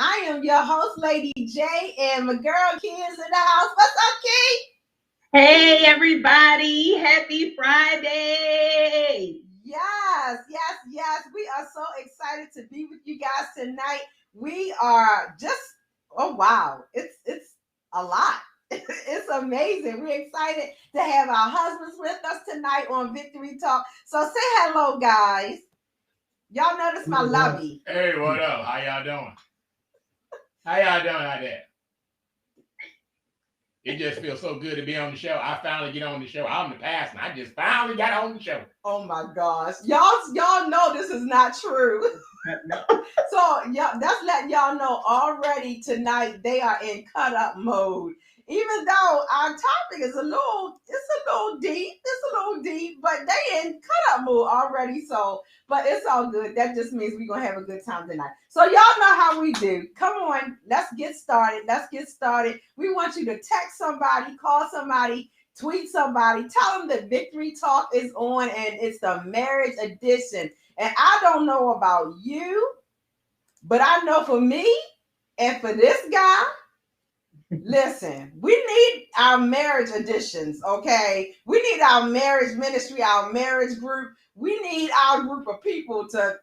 I am your host, Lady J, and my girl Key is in the house. What's up, Key? Hey everybody, happy Friday. Yes. We are so excited to be with you guys tonight. We are just oh wow. It's a lot. It's amazing. We're excited to have our husbands with us tonight on Victory Talk. So say hello, guys. Y'all notice my lovey. Hey, what up? How y'all doing? How y'all doing out there? It just feels so good to be on the show. I finally get on the show. I'm the pastor. I just finally got on the show. Oh my gosh. Y'all know this is not true. So that's letting y'all know already tonight they are in cut up mode. Even though our topic is a little deep, but they in cut up mode already. So, but it's all good. That just means we're gonna have a good time tonight. So y'all know how we do. Come on, let's get started. We want you to text somebody, call somebody, tweet somebody, tell them that Victory Talk is on and it's the marriage edition. And I don't know about you, but I know for me and for this guy, listen, we need our marriage editions, okay? We need our marriage ministry, our marriage group. We need our group of people to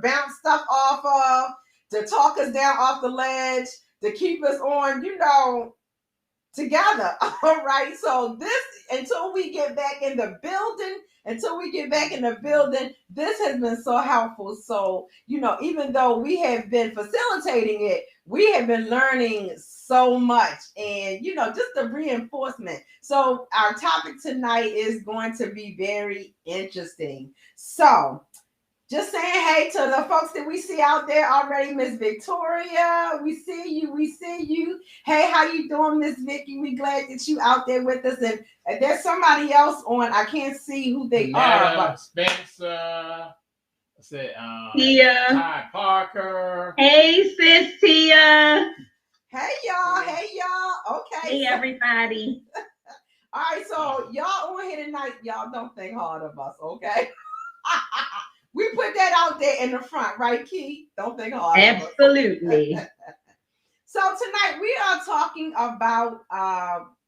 bounce stuff off of, to talk us down off the ledge, to keep us on, together. All right. So until we get back in the building, this has been so helpful. So, even though we have been facilitating it, we have been learning so much and, just the reinforcement. So our topic tonight is going to be very interesting. So just saying hey to the folks that we see out there already. Miss Victoria, we see you. Hey, how you doing, Miss Vicky? We glad that you out there with us. And there's somebody else on. I can't see who they are. But Spencer, Tia. Ty Parker. Hey sis Tia. Hey y'all. Okay. Hey everybody. All right, so y'all on here tonight. Y'all don't think hard of us, okay? We put that out there in the front, right, Key? Don't think hard. Absolutely. So tonight we are talking about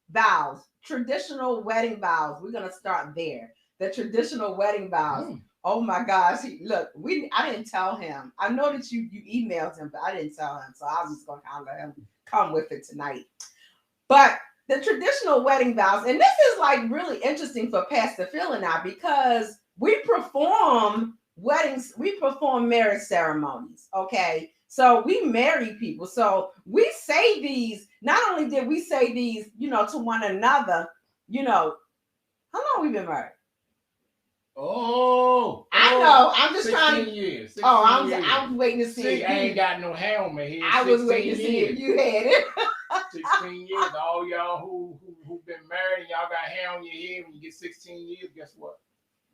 vows, traditional wedding vows. We're gonna start there. The traditional wedding vows. Oh my gosh! Look, I didn't tell him. I know that you emailed him, but I didn't tell him. So I was just gonna kind of let him come with it tonight. But the traditional wedding vows, and this is like really interesting for Pastor Phil and I because we perform weddings, we perform marriage ceremonies, okay? So we marry people. So we say these, not only did we say these, to one another, how long we been married? I know. I'm just trying to. 16 years. 16 I was waiting to see. See, I ain't got no hair on my head. I was waiting to see if you had it. 16 years. All y'all who've been married and y'all got hair on your head when you get 16 years, guess what?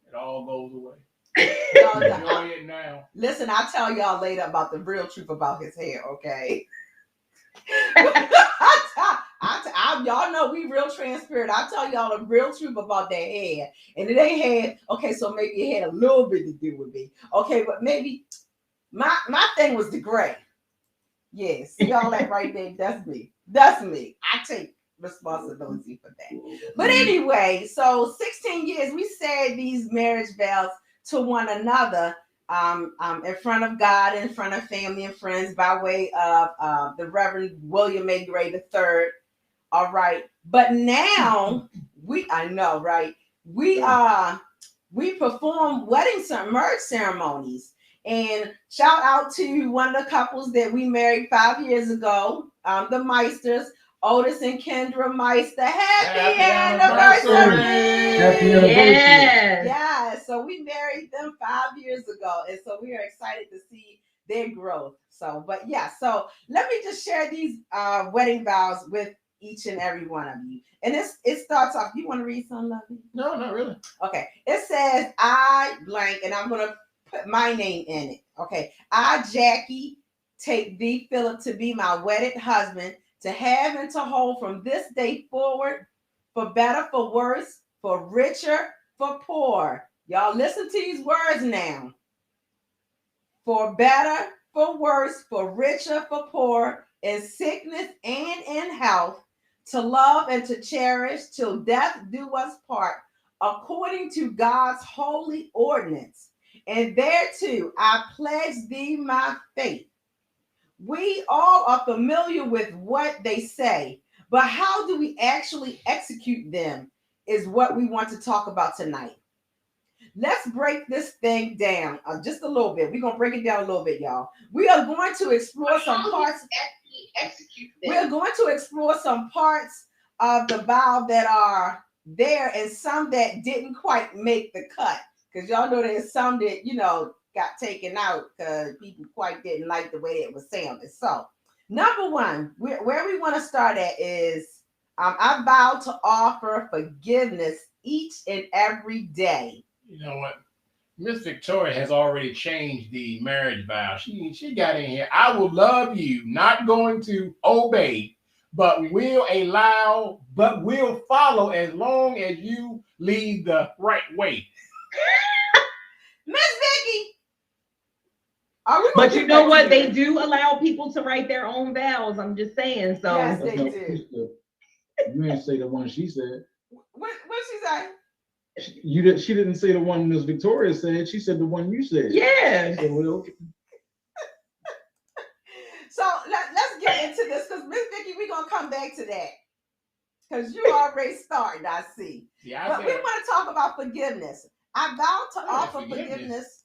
It all goes away. Enjoy it now. Listen, I'll tell y'all later about the real truth about his hair, okay? Y'all know we real transparent. I'll tell y'all the real truth about that hair. And it ain't had, okay, so maybe it had a little bit to do with me. Okay, but maybe my thing was the gray. Yes, y'all that right there, that's me. I take responsibility for that. But anyway, so 16 years, we said these marriage vows to one another in front of God, in front of family and friends by way of the Reverend William A. Gray III. All right. But now I know, right? We perform marriage ceremonies. And shout out to one of the couples that we married 5 years ago, the Meisters, Otis and Kendra Meister. Happy anniversary! Happy anniversary! Yeah, so we married them 5 years ago, and so we are excited to see their growth. So let me just share these wedding vows with each and every one of you. And it starts off. You want to read some, Lovey? No, not really. Okay. It says, I blank, and I'm going to put my name in it. Okay. I, Jackie, take thee, Philip, to be my wedded husband, to have and to hold from this day forward, for better, for worse, for richer, for poor. Y'all listen to these words now. For better, for worse, for richer, for poor, in sickness and in health, to love and to cherish till death do us part, according to God's holy ordinance. And thereto I pledge thee my faith. We all are familiar with what they say, but how do we actually execute them is what we want to talk about tonight. Let's break this thing down just a little bit. We're going to break it down a little bit, y'all. We are going to explore some parts. We're going to explore some parts of the vow that are there and some that didn't quite make the cut. Because y'all know there's some that, got taken out because people quite didn't like the way it was sounding. So, number one, where we want to start at is I vow to offer forgiveness each and every day. You know what? Miss Victoria has already changed the marriage vow. She got in here. I will love you, not going to obey, but will follow as long as you lead the right way. Miss Vicky. But you know what? They do allow people to write their own vows. I'm just saying. So yes, they do. You didn't say the one she said. What she say? She didn't say the one Miss Victoria said. She said the one you said. Yeah. So let's get into this because Miss Vicky, we're gonna come back to that because you already started. I see. Yeah, but we want to talk about forgiveness. I vow to offer forgiveness.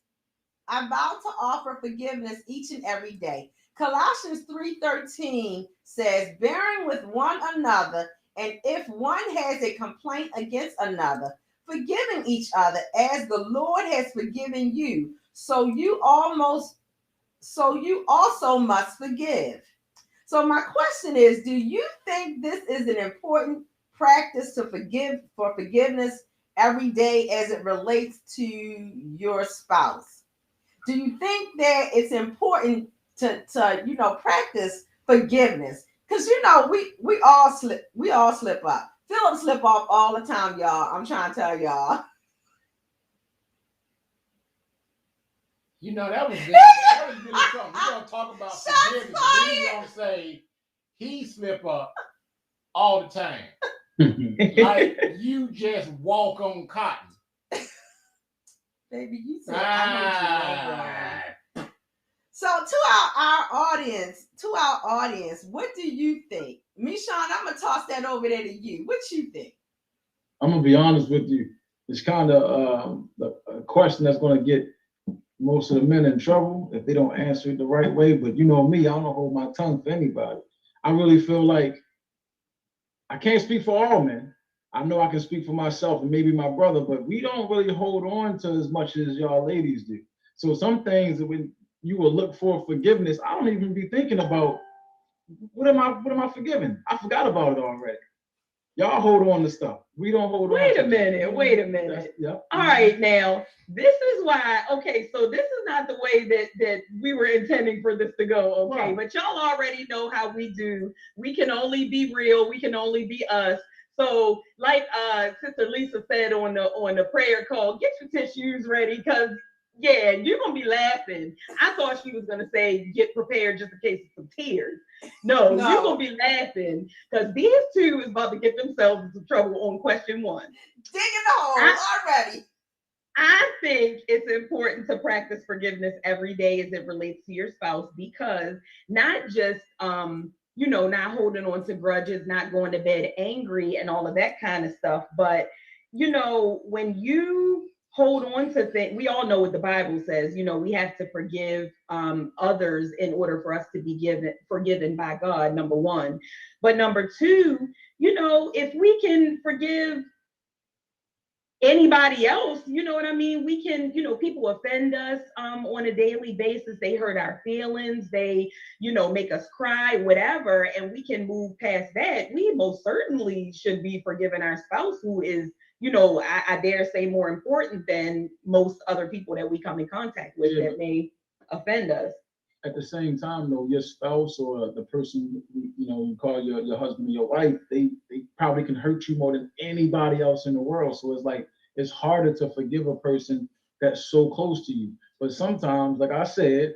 I vow to offer forgiveness each and every day. Colossians 3:13 says, bearing with one another, and if one has a complaint against another, forgiving each other as the Lord has forgiven you, so you also must forgive. So my question is, do you think this is an important practice to for forgiveness every day as it relates to your spouse? Do you think that it's important to practice forgiveness? Because we all slip up. Philip slip off all the time, y'all. I'm trying to tell y'all. That was really something. We're gonna talk about forgiveness. We're gonna say he slip up all the time. Like you just walk on cotton. Baby, you said I know you. So to our audience, what do you think? Michon, I'm gonna toss that over there to you. What you think? I'm gonna be honest with you. It's kind of a question that's gonna get most of the men in trouble if they don't answer it the right way. But you know me, I don't hold my tongue for anybody. I really feel like I can't speak for all men. I know I can speak for myself and maybe my brother, but we don't really hold on to as much as y'all ladies do. So some things that when you will look for forgiveness, I don't even be thinking about what am I forgiving? I forgot about it already. Y'all hold on to stuff. We don't hold on. Wait a minute. Yep. All right, now this is why. Okay, so this is not the way that we were intending for this to go. Okay, but y'all already know how we do. We can only be real. We can only be us. So, like Sister Lisa said on the prayer call, get your tissues ready because yeah, you're gonna be laughing. I thought she was gonna say get prepared just in case of some tears. No, you're gonna be laughing because these two is about to get themselves into trouble on question one. Digging the hole already. I think it's important to practice forgiveness every day as it relates to your spouse because not just not holding on to grudges, not going to bed angry and all of that kind of stuff, but when you hold on to things, we all know what the Bible says, we have to forgive others in order for us to be forgiven by God, number one. But number two, if we can forgive anybody else, you know what I mean? We can, people offend us on a daily basis. They hurt our feelings. They, make us cry, whatever. And we can move past that. We most certainly should be forgiving our spouse who is, I dare say more important than most other people that we come in contact with that may offend us. At the same time, though, your spouse or the person you call your husband or your wife, they probably can hurt you more than anybody else in the world. So it's like it's harder to forgive a person that's so close to you. But sometimes, like I said,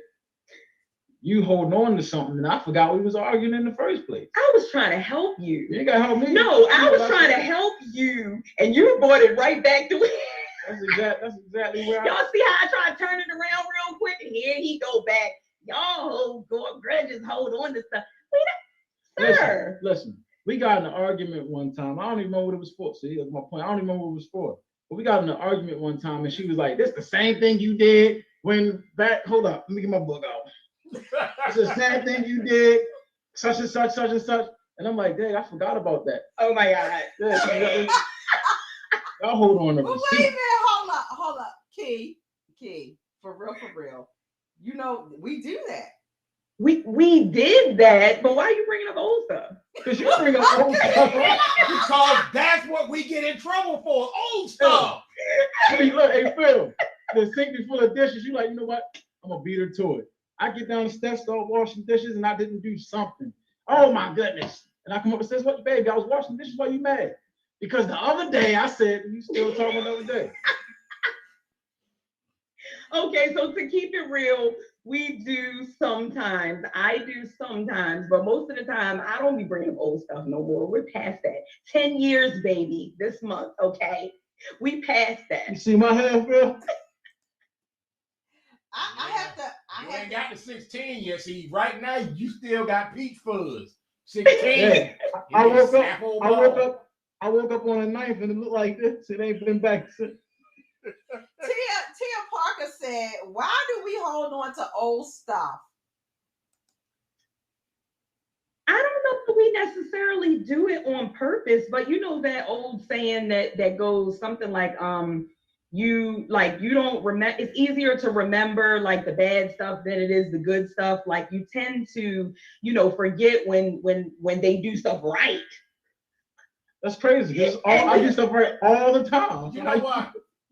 you holding on to something, and I forgot we was arguing in the first place. I was trying to help you. You ain't gotta help me. No, I was trying to help you, and you brought it right back to it. That's exactly where Y'all see how I try to turn it around real quick, and here he go back. Y'all grudges, hold on to stuff. Sir. Listen, we got in an argument one time. I don't even remember what it was for. See, that's my point. I don't even remember what it was for. But we got in an argument one time, and she was like, "This the same thing you did when back." Hold up, let me get my book out. It's the same thing you did, such and such, such and such. And I'm like, dang, I forgot about that. Oh my God. Yeah, y'all hold on to Well, wait a minute, hold up. Key, for real. You know, we do that. We did that, but why are you bringing up old stuff? Because you bring up old stuff. Because that's what we get in trouble for, old stuff. Hey, look, hey, Phil, the sink be full of dishes. You like, you know what? I'm going to beat her to it. I get down the steps, start washing dishes, and I didn't do something. Oh, my goodness. And I come up and says, what, baby, I was washing dishes. Why you mad? Because the other day I said, you still talking another day. Okay, so to keep it real, we do sometimes. I do sometimes, but most of the time, I don't be bringing up old stuff no more. We're past that. 10 years, baby, this month, okay? We passed that. You see my hand, Phil? You ain't got the 16 yet. See, right now, you still got peach fuzz. 16. Yeah. I woke up on the 9th and it looked like this. It ain't been back since. Tia Parker said, why do we hold on to old stuff? I don't know if we necessarily do it on purpose, but you know that old saying that goes something like, you don't remember. It's easier to remember like the bad stuff than it is the good stuff. Like you tend to, forget when they do stuff right. That's crazy. I do stuff right all the time.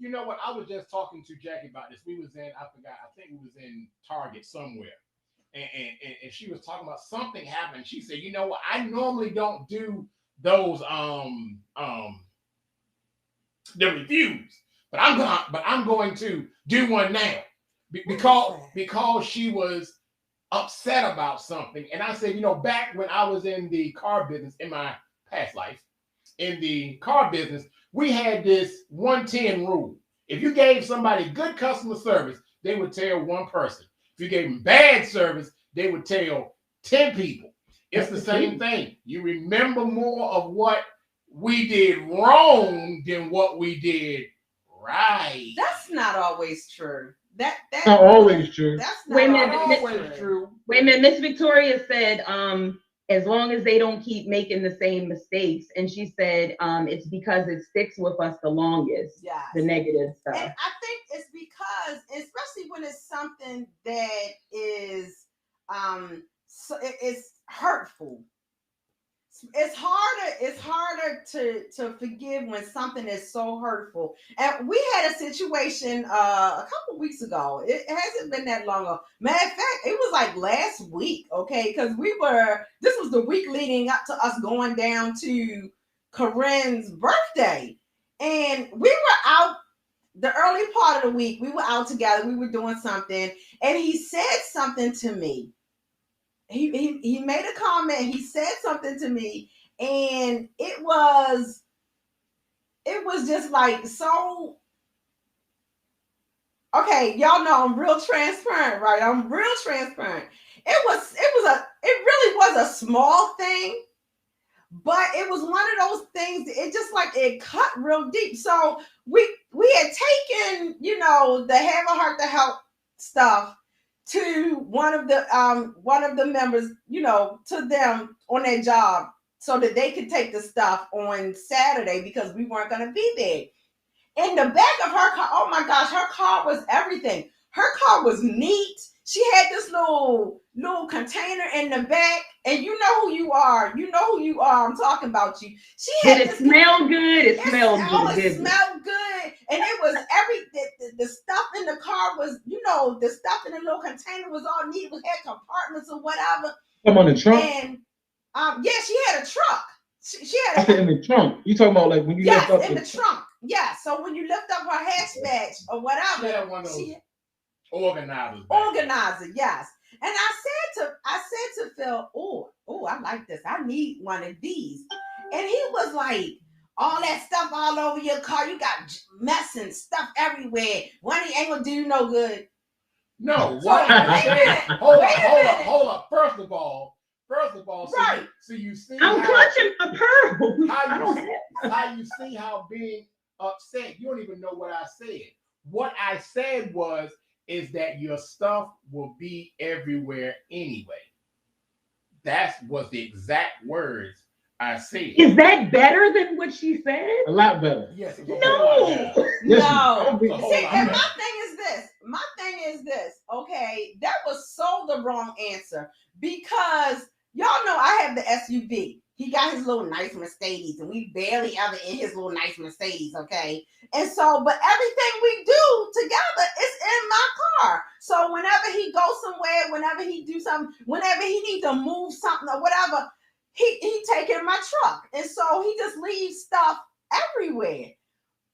You know what? I was just talking to Jackie about this. We was in, I forgot, I think we was in Target somewhere. And she was talking about something happened. She said, you know what? I normally don't do those the reviews, but I'm going to do one now because she was upset about something. And I said, back when I was in the car business in my past life, in the car business, we had this 110 rule. If you gave somebody good customer service, they would tell one person. If you gave them bad service, they would tell 10 people. It's the same thing. You remember more of what we did wrong than what we did right. That's not always true. That's not always true. That's not always true. Wait a minute, Miss Victoria said, as long as they don't keep making the same mistakes. And she said, it's because it sticks with us the longest, yes. The negative stuff. And I think it's because, especially when it's something that is, it's hurtful. It's harder to forgive when something is so hurtful. And we had a situation a couple weeks ago. It hasn't been that long ago. Matter of fact, it was like last week, okay? Because this was the week leading up to us going down to Corinne's birthday. And we were out the early part of the week. We were out together. We were doing something. And he said something to me. He made a comment. He said something to me, and it was just like so. Okay, y'all know I'm real transparent, right? I'm real transparent. It really was a small thing, but it was one of those things. It just like it cut real deep. So we had taken, the have a heart to help stuff to one of the members, to them on their job so that they could take the stuff on Saturday because we weren't going to be there. In the back of her car, oh my gosh, her car was everything. Her car was neat. She had this little container in the back, and you know who you are. You know who you are. I'm talking about you. She had Did it smell good? It smelled good. It smelled good, and it was the stuff in the car was, the stuff in the little container was all neat. We had compartments or whatever. Come on, the trunk. And yeah, she had a truck. She had in the trunk. You talking about like when you lift up in the trunk. Yeah, so when you lift up her hatchback or whatever, she had one of those organizer, yes. And I said I said to Phil, oh, I like this. I need one of these. And he was like, all that stuff all over your car. You got mess and stuff everywhere. One ain't gonna do you no good. No, So, what I wait a said, minute, hold up. First of all, right. so you see I'm clutching my pearls. how you see how being upset, you don't even know what I said. What I said is that your stuff will be everywhere anyway. That was the exact words I said. Is that better than what she said? A lot better. Yes. No. No. It's a whole See, lot and better. my thing is this, okay? That was so the wrong answer because y'all know I have the SUV. He got his little nice Mercedes, and we barely ever in his little nice Mercedes, okay? And so, but everything we do together is in my car. So whenever he goes somewhere, whenever he do something, whenever he need to move something or whatever, he take it in my truck. And so he just leaves stuff everywhere.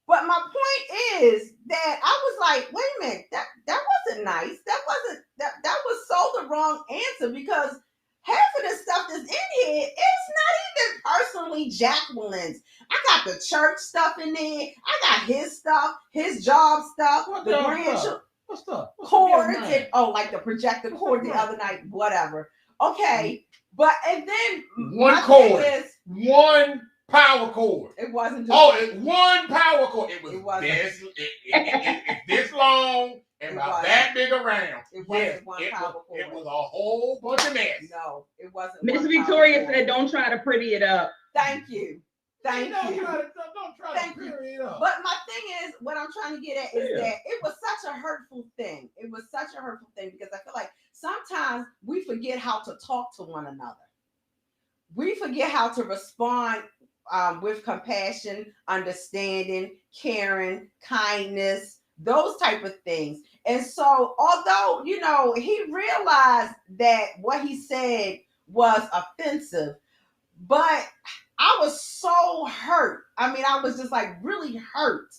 But my point is that I was like, wait a minute, that wasn't nice. That was so the wrong answer because half of the stuff that's in here is not even personally Jacqueline's. I got the church stuff in there. I got his stuff, his job stuff, What the job grandchildren stuff? What's stuff? cords and like the projector cord the What's other night, whatever. Okay, but and then One my cord. thing is, One power cord. it wasn't just One power cord. It It was wasn't. it's this long and It about wasn't. that big around. It wasn't one power cord. It was a whole bunch of mess. No, it wasn't. Miss one Victoria power cord. said, "Don't try to pretty it up." Thank you. Thank you. Don't try Thank to you. clear it up. But my thing is, what I'm trying to get at is that it was such a hurtful thing. It was such a hurtful thing because I feel like sometimes we forget how to talk to one another. We forget how to respond with compassion, understanding, caring, kindness, those type of things. And so, although, you know, he realized that what he said was offensive, but I was so hurt. I mean, I was just like really hurt.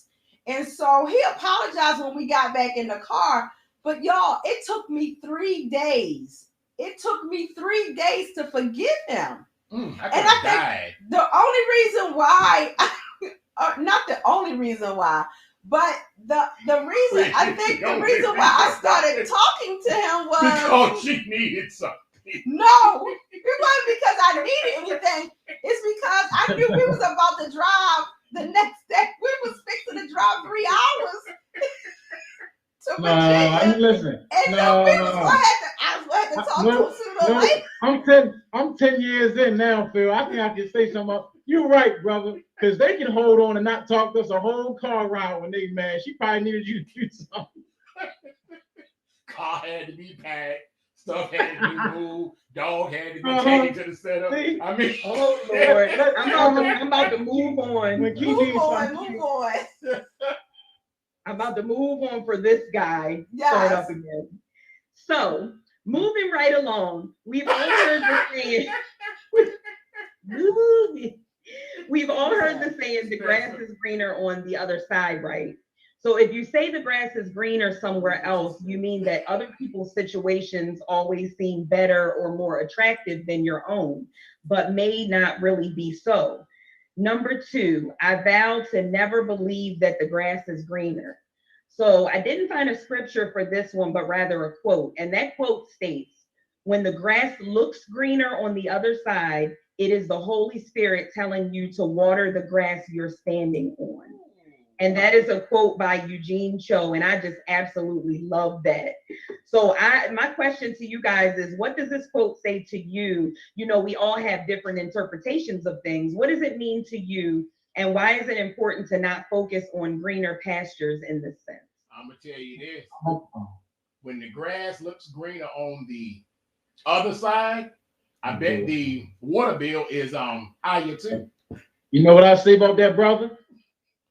And so he apologized when we got back in the car. But y'all, it took me 3 days. It took me 3 days to forgive him. I died. The only reason why, not the only reason why, but the reason, I think the reason why I started talking to him was because she needed something. No, it wasn't because I needed anything. It's because I knew we was about to drive the next day. We was fixing to drive 3 hours to Virginia. Listen. And no, we was gonna I was going to talk to him sooner or later. I'm 10 years in now, Phil. I think I can say something. You're right, brother. Because they can hold on and not talk to us a whole car ride when they mad. She probably needed you to do something. Car had to be packed. Stuff had to be moved. Dog had to be taken to the setup. I mean, oh Lord, I'm about to move on. Move on. I'm about to move on for this guy. Yes. Start up again. So, moving right along, we've all heard the saying. We've all heard the saying, the grass is greener on the other side, right? So if you say the grass is greener somewhere else, you mean that other people's situations always seem better or more attractive than your own, but may not really be so. Number 2, I vow to never believe that the grass is greener. So I didn't find a scripture for this one, but rather a quote. And that quote states, when the grass looks greener on the other side, it is the Holy Spirit telling you to water the grass you're standing on. And that is a quote by Eugene Cho, and I just absolutely love that. So my question to you guys is, what does this quote say to you? You know, we all have different interpretations of things. What does it mean to you? And why is it important to not focus on greener pastures in this sense? I'm going to tell you this. When the grass looks greener on the other side, I bet the water bill is higher too. You know what I say about that, brother?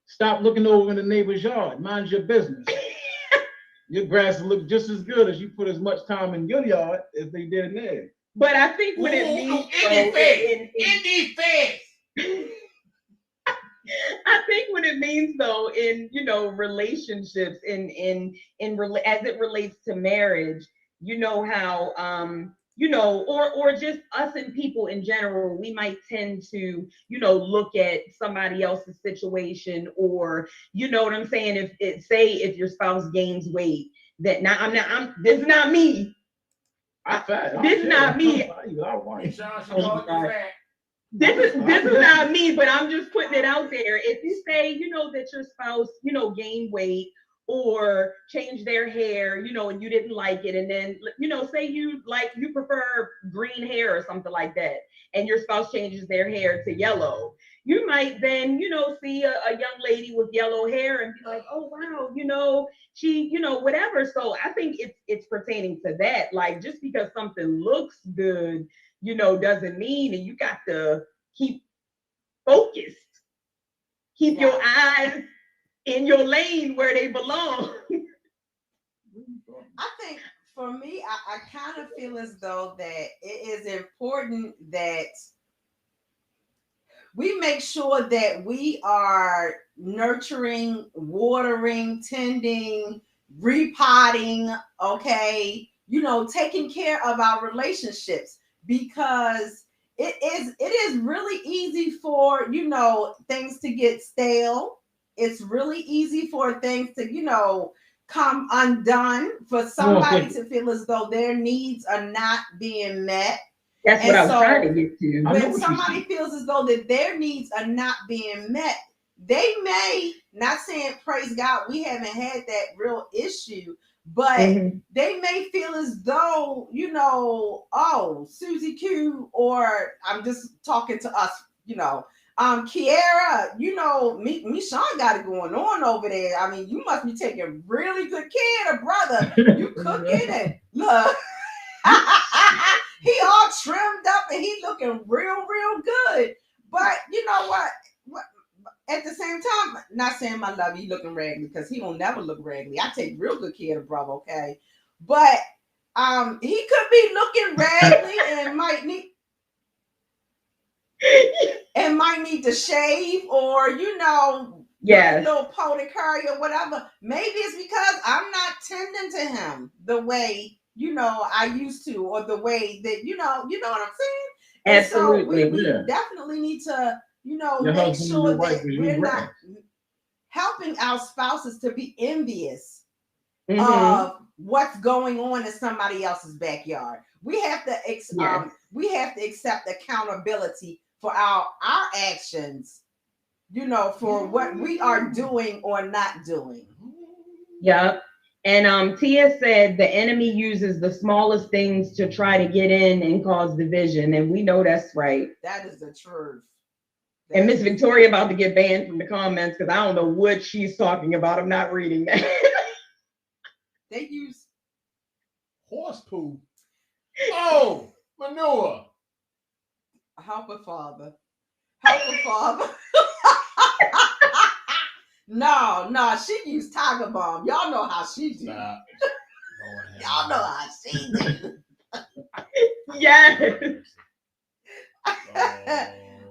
Stop looking over in the neighbor's yard. Mind your business. Your grass will look just as good as you put as much time in your yard as they did in theirs. But I think what it means in defense. I think what it means though in, you know, relationships as it relates to marriage, you know how you know, or just us and people in general, we might tend to, you know, look at somebody else's situation, or you know what I'm saying, if your spouse gains weight, that this is not me. This is not me. This is not me, but I'm just putting it out there. If you say, you know, that your spouse, you know, gained weight or change their hair, you know, and you didn't like it, and then, you know, say you prefer green hair or something like that, and your spouse changes their hair to yellow, you might then, you know, see a young lady with yellow hair and be like, oh wow, you know, she, you know, whatever. So I think it's pertaining to that. Like, just because something looks good, you know, doesn't mean, and you got to keep focused, keep your eyes in your lane where they belong. I think for me, I kind of feel as though that it is important that we make sure that we are nurturing, watering, tending, repotting, okay, you know, taking care of our relationships, because it is really easy for, you know, things to get stale. It's really easy for things to, you know, come undone, for somebody to feel as though their needs are not being met. That's what I was trying to get to. When somebody feels as though that their needs are not being met, they may, not saying praise God, we haven't had that real issue, but they may feel as though, you know, oh, Susie Q, or I'm just talking to us, you know, Kiara, you know, me Sean got it going on over there. I mean, you must be taking really good care of brother. You cooking and look. He all trimmed up and he looking real good. But you know what? At the same time, not saying my love, he looking raggedy, because he don't never look raggedy. I take real good care of the brother, okay? But he could be looking raggedy and might need to shave, or you know, a little pony curry or whatever. Maybe it's because I'm not tending to him the way, you know, I used to, or the way that, you know what I'm saying? And absolutely. So we definitely need to, you know, make sure that we're not helping our spouses to be envious of what's going on in somebody else's backyard. We have to accept accountability for our actions, you know, for what we are doing or not doing. Yep. And Tia said the enemy uses the smallest things to try to get in and cause division. And we know that's right. That is the truth. And Miss Victoria about to get banned from the comments because I don't know what she's talking about. I'm not reading that. They use horse poo. Oh, manure. Help a father. Help a father. No, she used Tiger Balm. Y'all know how she do. Y'all know how she do. Yes.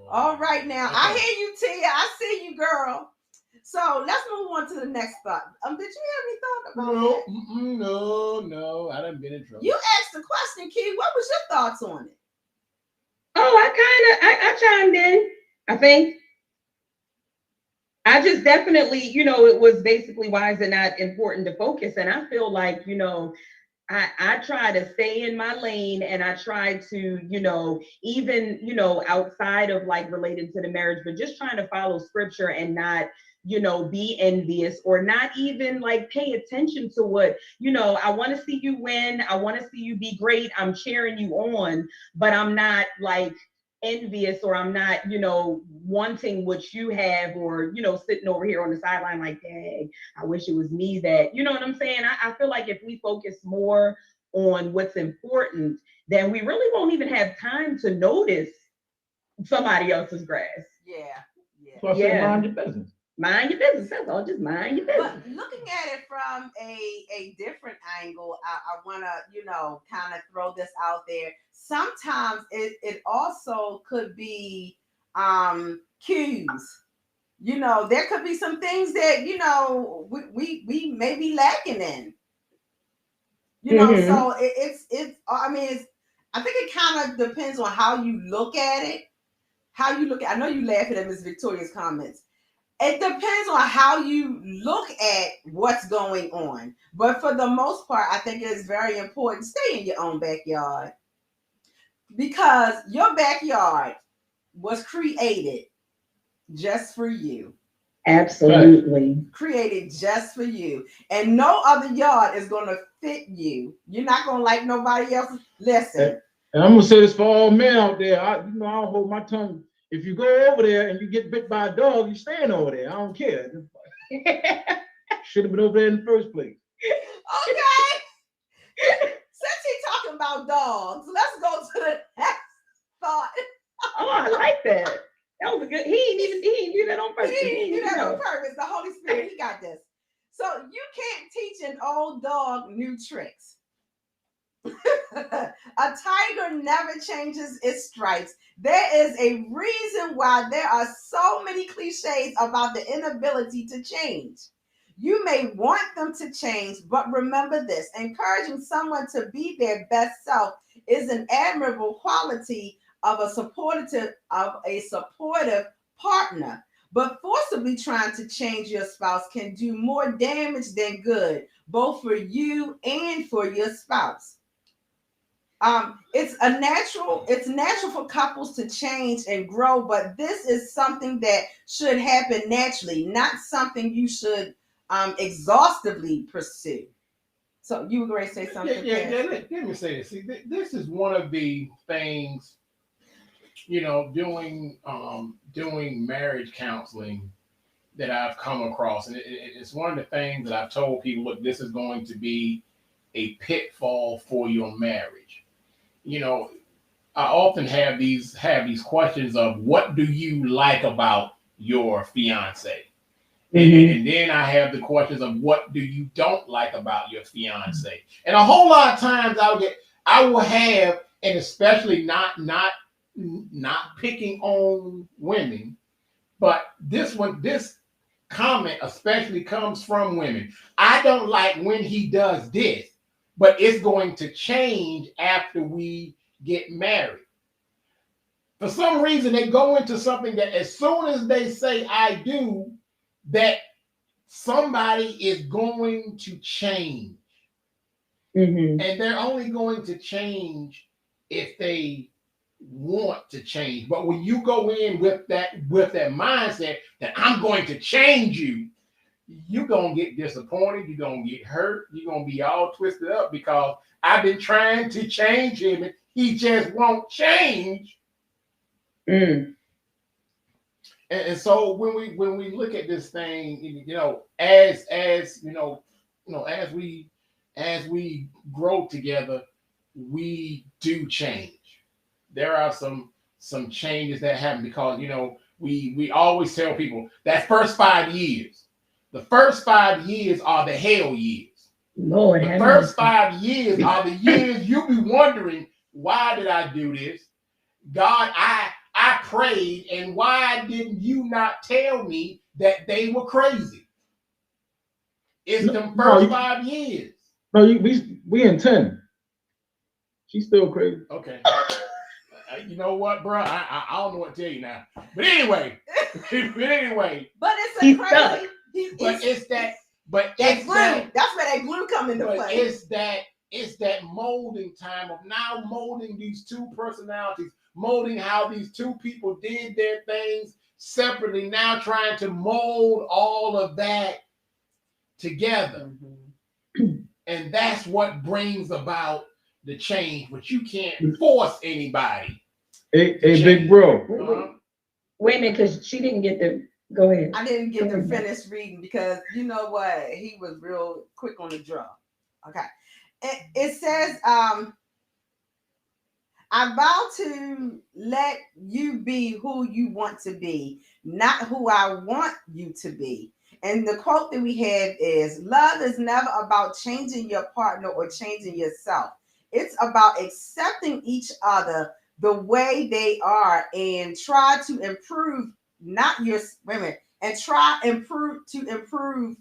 All right, now I hear you, Tia. I see you, girl. So let's move on to the next thought. Did you have any thought about that? No, I done been in trouble. You asked the question, Key. What was your thoughts on it? Oh, I chimed in. I think I just definitely, you know, it was basically, why is it not important to focus? And I feel like, you know, I try to stay in my lane, and I try to, you know, even, you know, outside of like related to the marriage, but just trying to follow scripture and not, you know, be envious, or not even like pay attention to what, you know, I want to see you win. I want to see you be great. I'm cheering you on, but I'm not like envious, or I'm not, you know, wanting what you have, or, you know, sitting over here on the sideline like, dang, I wish it was me that, you know what I'm saying? I feel like if we focus more on what's important, then we really won't even have time to notice somebody else's grass. So I said, mind your business. Mind your business. That's all. Just mind your business. But looking at it from a different angle, I want to, you know, kind of throw this out there. Sometimes it also could be cues. You know, there could be some things that, you know, we may be lacking in. You know, so it's I mean, I think it kind of depends on how you look at it. I know you laughing at Miss Victoria's comments. It depends on how you look at what's going on. But for the most part, I think it is very important stay in your own backyard, because your backyard was created just for you. Absolutely. Created just for you. And no other yard is going to fit you. You're not going to like nobody else. Listen. And I'm going to say this for all men out there. I don't hold my tongue. If you go over there and you get bit by a dog, you're staying over there. I don't care. Should have been over there in the first place. Okay. Since he's talking about dogs, let's go to the next thought. Oh, I like that. That was a good. He didn't do that on purpose. He didn't do that on purpose. The Holy Spirit, he got this. So you can't teach an old dog new tricks. A tiger never changes its stripes. There is a reason why there are so many cliches about the inability to change. You may want them to change, but remember this: encouraging someone to be their best self is an admirable quality of a supportive partner. But forcibly trying to change your spouse can do more damage than good, both for you and for your spouse. It's natural for couples to change and grow, but this is something that should happen naturally, not something you should exhaustively pursue. So you were going to say something? Let me say this. See, this is one of the things, doing marriage counseling that I've come across, and it's one of the things that I've told people: look, this is going to be a pitfall for your marriage. I often have these questions of what do you like about your fiance, and then I have the questions of what do you don't like about your fiance, and a whole lot of times I will have, and especially not picking on women, but this comment especially comes from women. I don't like when he does this, but it's going to change after we get married. For some reason, they go into something that as soon as they say I do, that somebody is going to change. And they're only going to change if they want to change. But when you go in with that mindset that I'm going to change you, you're going to get disappointed. You're going to get hurt. You're going to be all twisted up because I've been trying to change him and he just won't change. And so when we look at this thing, as we grow together, we do change. There are some changes that happen because we always tell people that first 5 years. The first 5 years are the hell years. Lord, the first 5 years are the years you'll be wondering, why did I do this? God, I prayed, and why didn't you not tell me that they were crazy? It's the first 5 years. No, we in 10. She's still crazy. Okay. You know what, bro? I don't know what to tell you now. But anyway. But it's a crazy. That's where that glue come into play. It's that molding time of now molding these two personalities, molding how these two people did their things separately, now trying to mold all of that together. And that's what brings about the change, but you can't force anybody. Hey, big bro. Wait a minute, because she didn't get the. Go ahead. I didn't get to finish reading because you know what? He was real quick on the draw. Okay. It says, I vow to let you be who you want to be, not who I want you to be. And the quote that we have is, love is never about changing your partner or changing yourself. It's about accepting each other the way they are and try to improve, not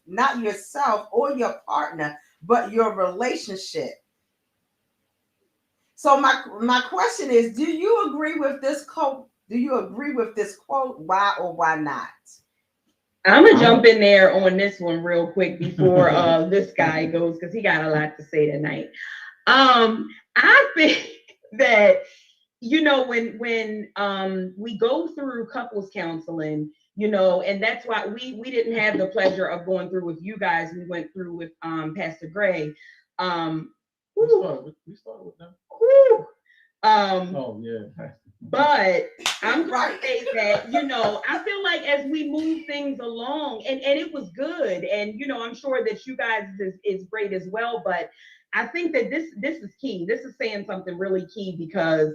not yourself or your partner, but your relationship. So my question is, do you agree with this quote? Do you agree with this quote? Why or why not? I'm gonna jump in there on this one real quick before this guy goes, because he got a lot to say tonight. I think that, you know, when we go through couples counseling, you know, and that's why we didn't have the pleasure of going through with you guys. We went through with Pastor Gray. We started with them. Oh yeah. But I'm gonna say that, you know, I feel like as we move things along, and it was good, and you know, I'm sure that you guys is great as well. But I think that this is key. This is saying something really key, because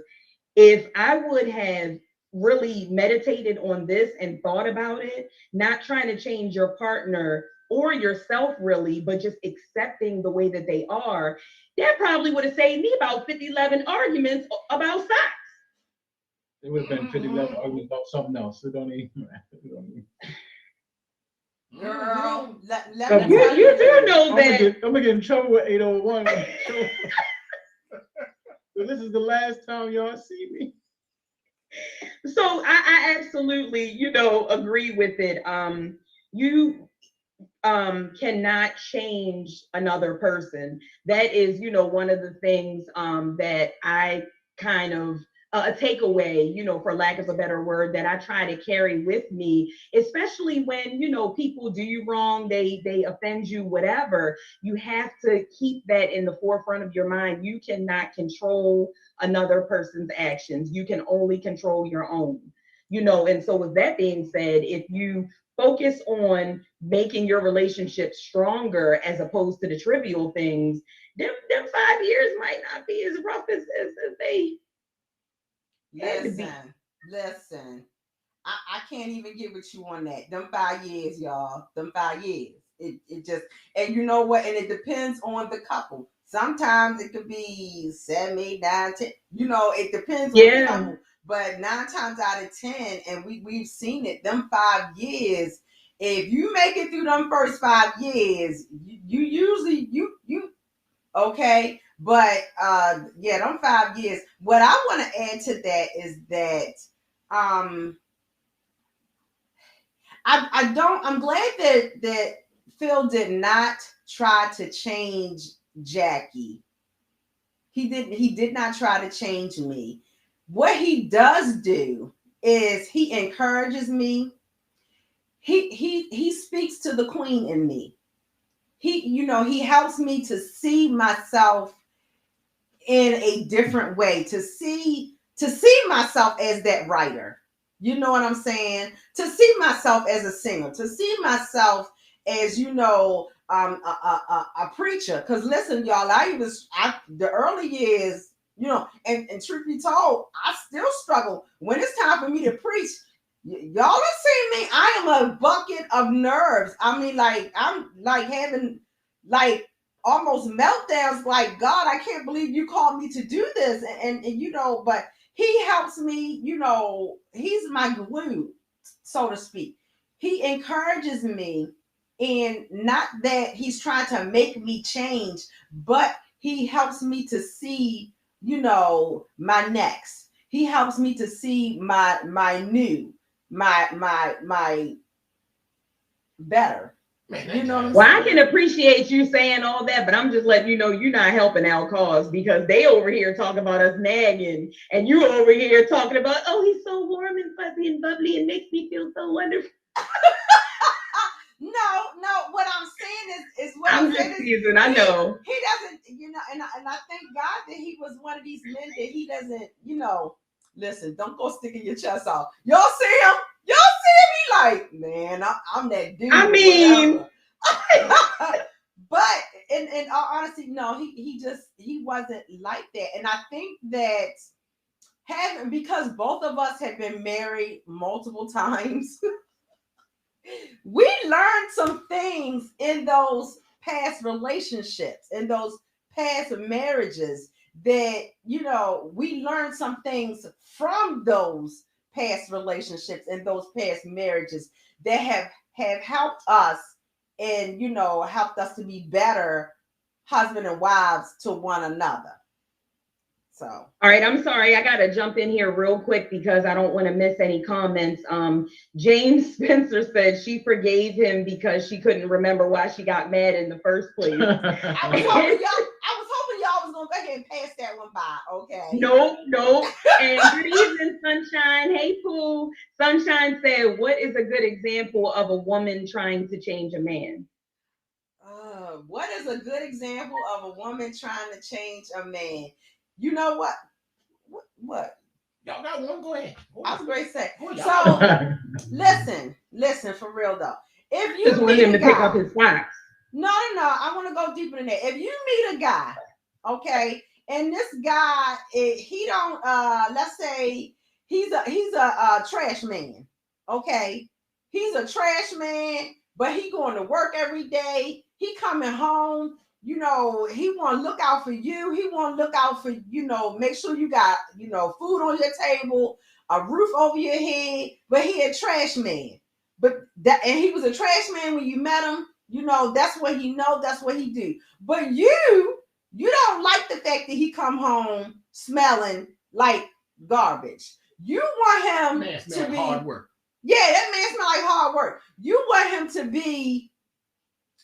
if I would have really meditated on this and thought about it, not trying to change your partner or yourself really, but just accepting the way that they are, that probably would have saved me about 50-11 arguments about sex. It would have been 50-11 arguments about something else. It don't even. Girl, you do know that. I'm gonna get in trouble with 801. So this is the last time y'all see me. So I absolutely, you know, agree with it. You cannot change another person. That is, you know, one of the things that I kind of a takeaway, you know, for lack of a better word, that I try to carry with me, especially when, you know, people do you wrong, they offend you, whatever. You have to keep that in the forefront of your mind. You cannot control another person's actions. You can only control your own, you know. And so with that being said, if you focus on making your relationship stronger as opposed to the trivial things, them 5 years might not be as rough as they. Listen. I can't even get with you on that. Them 5 years, y'all. Them 5 years. It just, and you know what? And it depends on the couple. Sometimes it could be 7, 8, 9, 10. You know, it depends on the couple. But 9 times out of 10, and we've seen it, them 5 years, if you make it through them first 5 years, you usually you okay. But yeah, them 5 years. What I want to add to that is that I'm glad that Phil did not try to change Jackie. He did not try to change me. What he does do is he encourages me. He speaks to the queen in me. He helps me to see myself in a different way, to see myself as that writer. You know what I'm saying? To see myself as a singer, to see myself as, you know, a preacher. Because listen, y'all, the early years, you know, and truth be told, I still struggle when it's time for me to preach. Y'all have seen me. I am a bucket of nerves. I mean, like, I'm like having like almost meltdowns, like, God, I can't believe you called me to do this. And you know, but he helps me, you know, he's my glue, so to speak. He encourages me, and not that he's trying to make me change, but he helps me to see, you know, my next. He helps me to see my new, my better. You know what I'm saying? Well, I can appreciate you saying all that, but I'm just letting you know you're not helping our cause, because they over here talking about us nagging, and you over here talking about, oh, he's so warm and fuzzy and bubbly and makes me feel so wonderful. No. What I'm saying is what I'm just teasing. I know he doesn't, you know, and I thank God that he was one of these men that he doesn't, you know. Listen, don't go sticking your chest out. Y'all see him? Y'all see me? Like, man, I'm that dude. I mean, but in all honesty, no, he wasn't like that. And I think that because both of us have been married multiple times, we learned some things in those past relationships, in those past marriages, that, you know, we learned some things from those past relationships and those past marriages that have helped us, and, you know, helped us to be better husband and wives to one another. So, all right, I'm sorry. I got to jump in here real quick because I don't want to miss any comments. James Spencer said she forgave him because she couldn't remember why she got mad in the first place. I was hoping y'all was going to go ahead and pass that one by, okay? Nope. And good evening, Sunshine. Hey, Pooh. Sunshine said, what is a good example of a woman trying to change a man? What is a good example of a woman trying to change a man? You know what? What? Y'all got one? Go ahead. I was going to say. So, listen, for real though. If you just want him to pick up his socks. No. I want to go deeper than that. If you meet a guy, okay, and this guy, he don't, let's say he's a trash man, okay? He's a trash man, but he going to work every day. He coming home, you know, he want to look out for you. He want to look out for, you know, make sure you got, you know, food on your table, a roof over your head, but he a trash man. And he was a trash man when you met him, you know, that's what he know, that's what he do. But you don't like the fact that he come home smelling like garbage. You want him to be hard work. Yeah, that man smell like hard work. You want him to be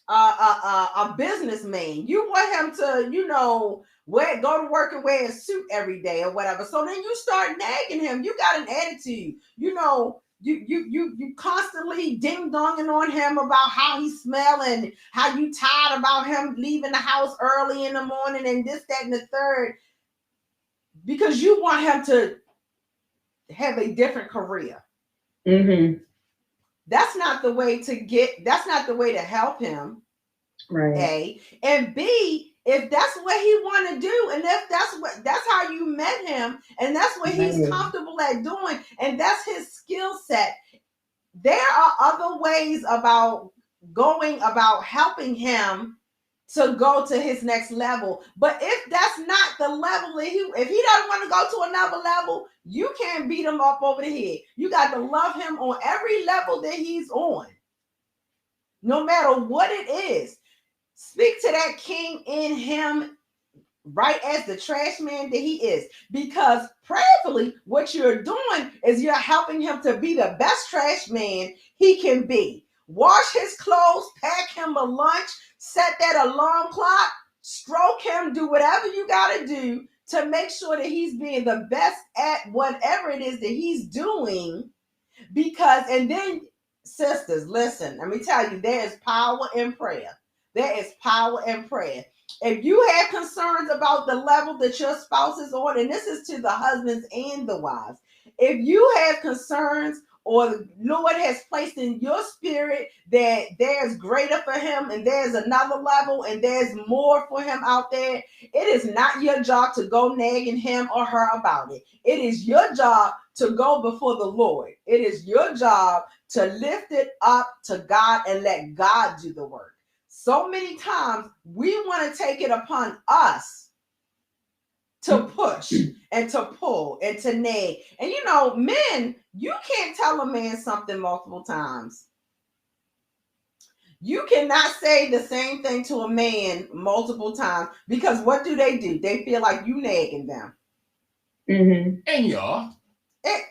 a businessman. You want him to, you know, go to work and wear a suit every day or whatever. So then you start nagging him. You got an attitude. You know, you constantly ding-donging on him about how he smell and how you tired about him leaving the house early in the morning and this, that, and the third. Because you want him to have a different career. Mm-hmm. That's not the way to help him. Right. A. And B, if that's what he want to do, and if that's how you met him, and that's what he's comfortable at doing, and that's his skill set, there are other ways about going about helping him to go to his next level. But if that's not the level that if he doesn't want to go to another level, you can't beat him up over the head. You got to love him on every level that he's on, no matter what it is. Speak to that king in him, right as the trash man that he is, because prayerfully what you're doing is you're helping him to be the best trash man he can be. Wash his clothes, pack him a lunch, set that alarm clock, stroke him, do whatever you got to do to make sure that he's being the best at whatever it is that he's doing. Because, and then sisters, listen, let me tell you, there is power in prayer. There is power in prayer. If you have concerns about the level that your spouse is on, and this is to the husbands and the wives, if you have concerns or the Lord has placed in your spirit that there's greater for him and there's another level and there's more for him out there, it is not your job to go nagging him or her about it. It is your job to go before the Lord. It is your job to lift it up to God and let God do the work. So many times we want to take it upon us to push and to pull and to nag. And you know, men, you can't tell a man something multiple times. You cannot say the same thing to a man multiple times, because what do? They feel like you nagging them. Mm-hmm. And y'all. Then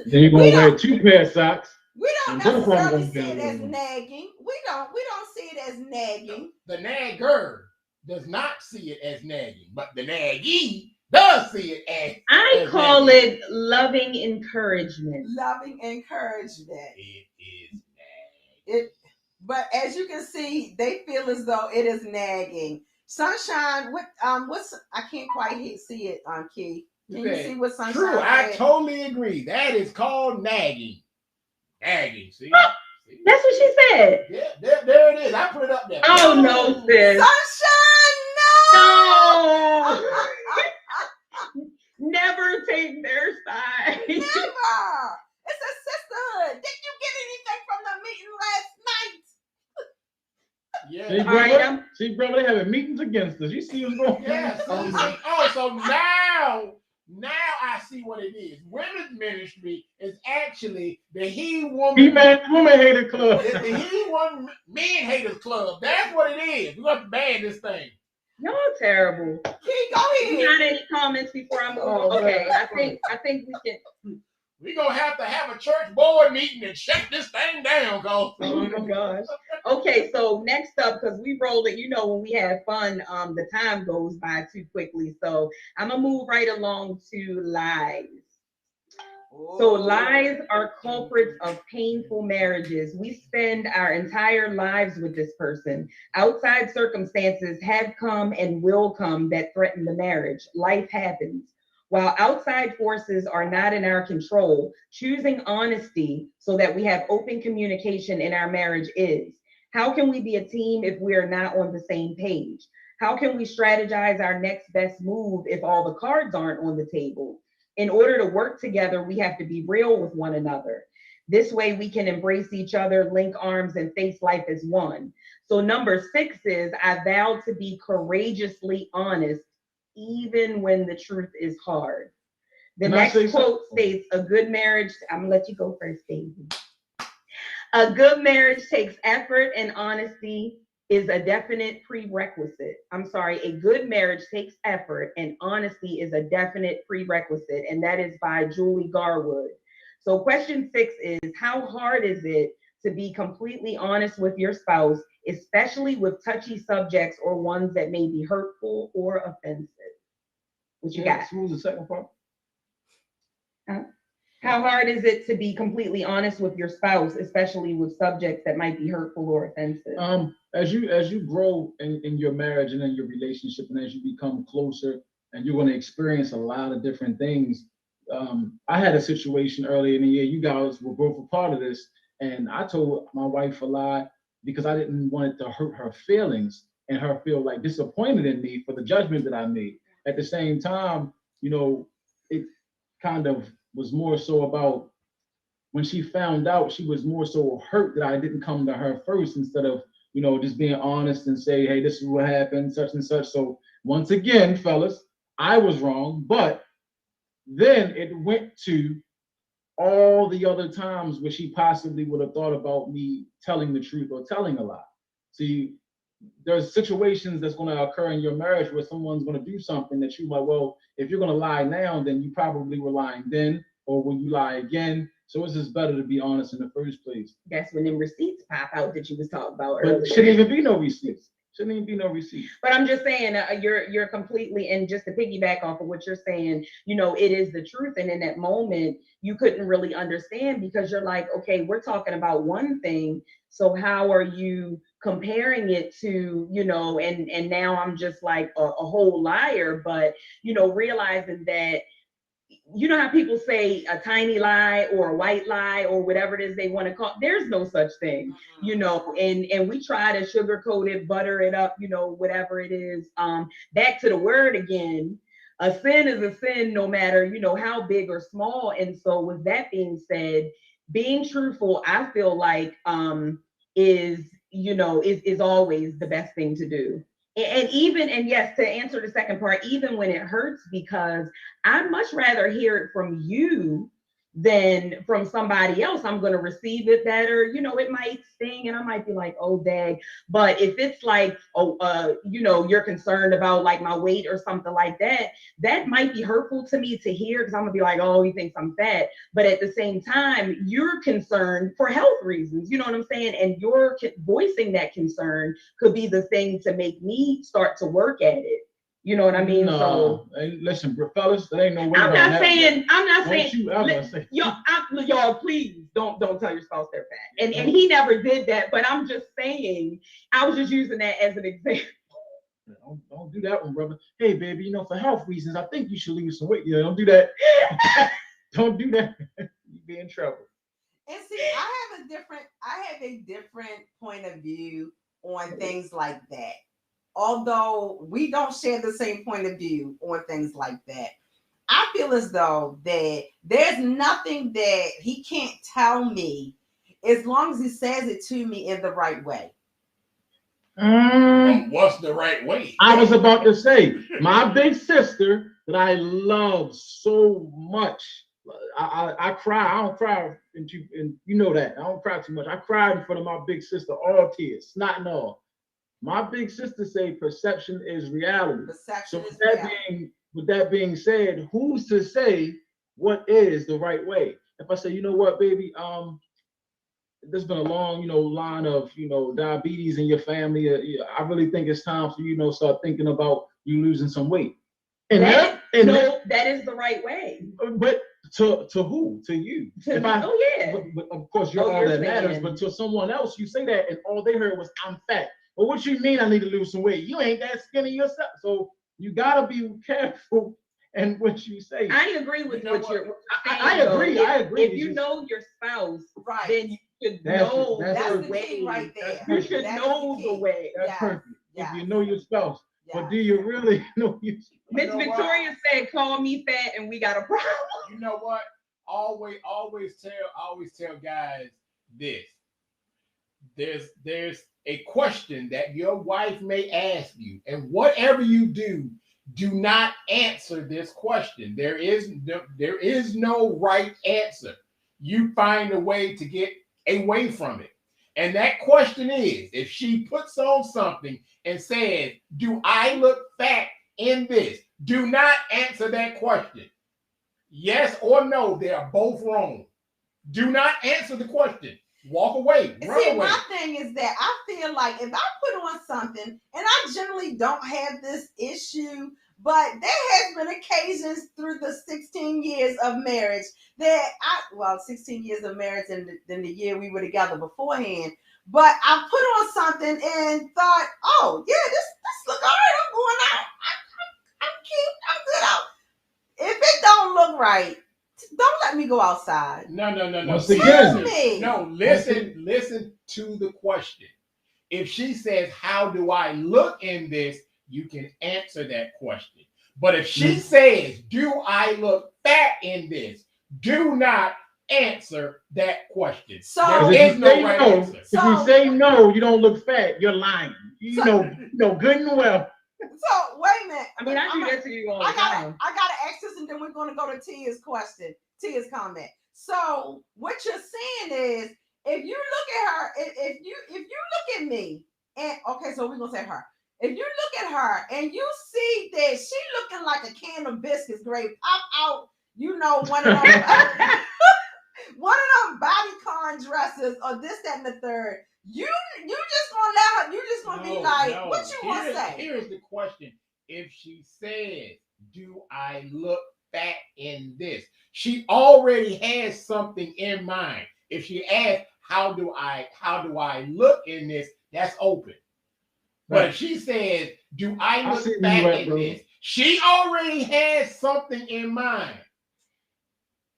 you're going to wear 2 pair of socks. We don't necessarily see it as nagging. We don't see it as nagging. The nagger does not see it as nagging, but the naggee does see it as I call it loving encouragement. Loving encouragement. It is nagging. But as you can see, they feel as though it is nagging. Sunshine, what's I can't quite see it on Key. Can you see what Sunshine? True, I totally agree. That is called nagging. Nagging, see? That's what she said. Yeah, there it is. I put it up there. Oh no, sis. Sunshine, no! Never take their side. Never. It's a sisterhood. Did you get anything from the meeting last night? Yeah. See, brother, they having meetings against us. You see what's going on? Yeah. So now I see what it is. Women's ministry is actually the He Woman Hater Club. The He Woman Men Haters Club. That's what it is. We're going to ban this thing. Y'all terrible. Go ahead. You got any comments before I move on? Okay, I think we can. We're gonna have a church board meeting and shut this thing down, go. Oh my gosh. Okay, so next up, because we roll it, when we have fun, the time goes by too quickly. So I'm gonna move right along to lies. So lies are culprits of painful marriages. We spend our entire lives with this person. Outside circumstances have come and will come that threaten the marriage. Life happens. While outside forces are not in our control, choosing honesty so that we have open communication in our marriage is. How can we be a team if we are not on the same page? How can we strategize our next best move if all the cards aren't on the table? In order to work together, we have to be real with one another. This way we can embrace each other, link arms, and face life as one. So number 6 is, I vow to be courageously honest, even when the truth is hard. The next quote states, a good marriage, I'm gonna let you go first, Daisy. A good marriage takes effort, and honesty is a definite prerequisite. A good marriage takes effort, and honesty is a definite prerequisite. And that is by Julie Garwood. So question 6 is, how hard is it to be completely honest with your spouse, especially with touchy subjects or ones that may be hurtful or offensive? What you got? What was the second part? How hard is it to be completely honest with your spouse, especially with subjects that might be hurtful or offensive? As you grow in your marriage and in your relationship, and as you become closer, and you're going to experience a lot of different things. I had a situation earlier in the year. You guys were both a part of this, and I told my wife a lie because I didn't want it to hurt her feelings and her feel like disappointed in me for the judgment that I made. At the same time, it kind of was more so about when she found out, she was more so hurt that I didn't come to her first instead of, just being honest and say, hey, this is what happened, such and such. So once again, fellas, I was wrong, but then it went to all the other times where she possibly would have thought about me telling the truth or telling a lie. See, there's situations that's going to occur in your marriage where someone's going to do something that you like, well, if you're going to lie now, then you probably were lying then, or will you lie again? So it's just better to be honest in the first place. That's when them receipts pop out that you was talking about earlier. But shouldn't even be no receipts. Shouldn't even be no receipts. But I'm just saying, you're completely, and just to piggyback off of what you're saying, it is the truth. And in that moment, you couldn't really understand because you're like, okay, we're talking about one thing. So how are you comparing it to, and now I'm just like a whole liar, but, realizing that, how people say a tiny lie or a white lie or whatever it is they want to call it. There's no such thing, and we try to sugarcoat it, butter it up, whatever it is. Back to the word again, a sin is a sin no matter, how big or small. And so with that being said, being truthful, I feel like is always the best thing to do. And yes, to answer the second part, even when it hurts, because I'd much rather hear it from you than from somebody else. I'm going to receive it better. It might sting and I might be like, oh, dang. But if it's like, you're concerned about like my weight or something like that, that might be hurtful to me to hear because I'm going to be like, oh, he thinks I'm fat. But at the same time, you're concerned for health reasons. You know what I'm saying? And your voicing that concern could be the thing to make me start to work at it. You know what I mean? No, so hey, listen, fellas, there ain't no way. I'm not saying. Say. Y'all, please don't tell your spouse they're fat. And he never did that. But I'm just saying, I was just using that as an example. Don't do that one, brother. Hey, baby, for health reasons, I think you should lose some weight. Don't do that. Don't do that. You'll be in trouble. And see, I have a different point of view on things like that. Although we don't share the same point of view on things like that, I feel as though that there's nothing that he can't tell me as long as he says it to me in the right way. What's the right way? I was about to say, my big sister that I love so much. I cry. I don't cry, and you know that. I don't cry too much. I cried in front of my big sister, all tears, snot and all. My big sister say perception is reality. Perception So is reality. with that being said, who's to say what is the right way? If I say, you know what, baby, there's been a long, line of, diabetes in your family. I really think it's time for you, start thinking about you losing some weight. And that is the right way. But to who? To you? But of course, you're all that matters. But to someone else, you say that, and all they heard was, "I'm fat." But what you mean? I need to lose some weight? You ain't that skinny yourself. So you gotta be careful and what you say. I agree with what you're saying. I agree. I agree. If you know your spouse, right, then you should know that's the the way. key right there. You should know the way. That's perfect. Yes. If you know your spouse. But do you really know your spouse? Miss Victoria said, "Call me fat, and we got a problem." You know what? Always tell guys this. There's a question that your wife may ask you, and whatever you do not answer this question. There is no right answer. You find a way to get away from it. And that question is, if she puts on something and says, "Do I look fat in this?" Do not answer that question. Yes or no, they are both wrong. Do not answer the question. Walk away. Run away. My thing is that I feel like if I put on something, and I generally don't have this issue, but there has been occasions through the 16 years of marriage that 16 years of marriage and then the year we were together beforehand. But I put on something and thought, oh yeah, this look all right. I'm going out. I'm cute. I'm good out. If it don't look right, don't let me go outside. No. Tell me. No, listen to the question. If she says, "How do I look in this?" you can answer that question. But if she says, "Do I look fat in this?" do not answer that question. So there is no right answer. If you say no, you don't look fat, you're lying. You know good and well. So wait a minute. I mean, I do that to you all the time. I gotta ask this, and then we're gonna go to Tia's question, Tia's comment. So what you're saying is, if you look at her, if you look at me, and okay, so we're gonna say her. If you look at her and you see that she looking like a can of biscuits, great, pop out, one of them, one of them bodycon dresses or this, that, and the third. You just gonna let her. You just gonna be like, what you want to say? Here's the question: if she says, "Do I look fat in this?" she already has something in mind. If she asks, "How do I look in this?" that's open. But if she says, "Do I look fat in this?" she already has something in mind.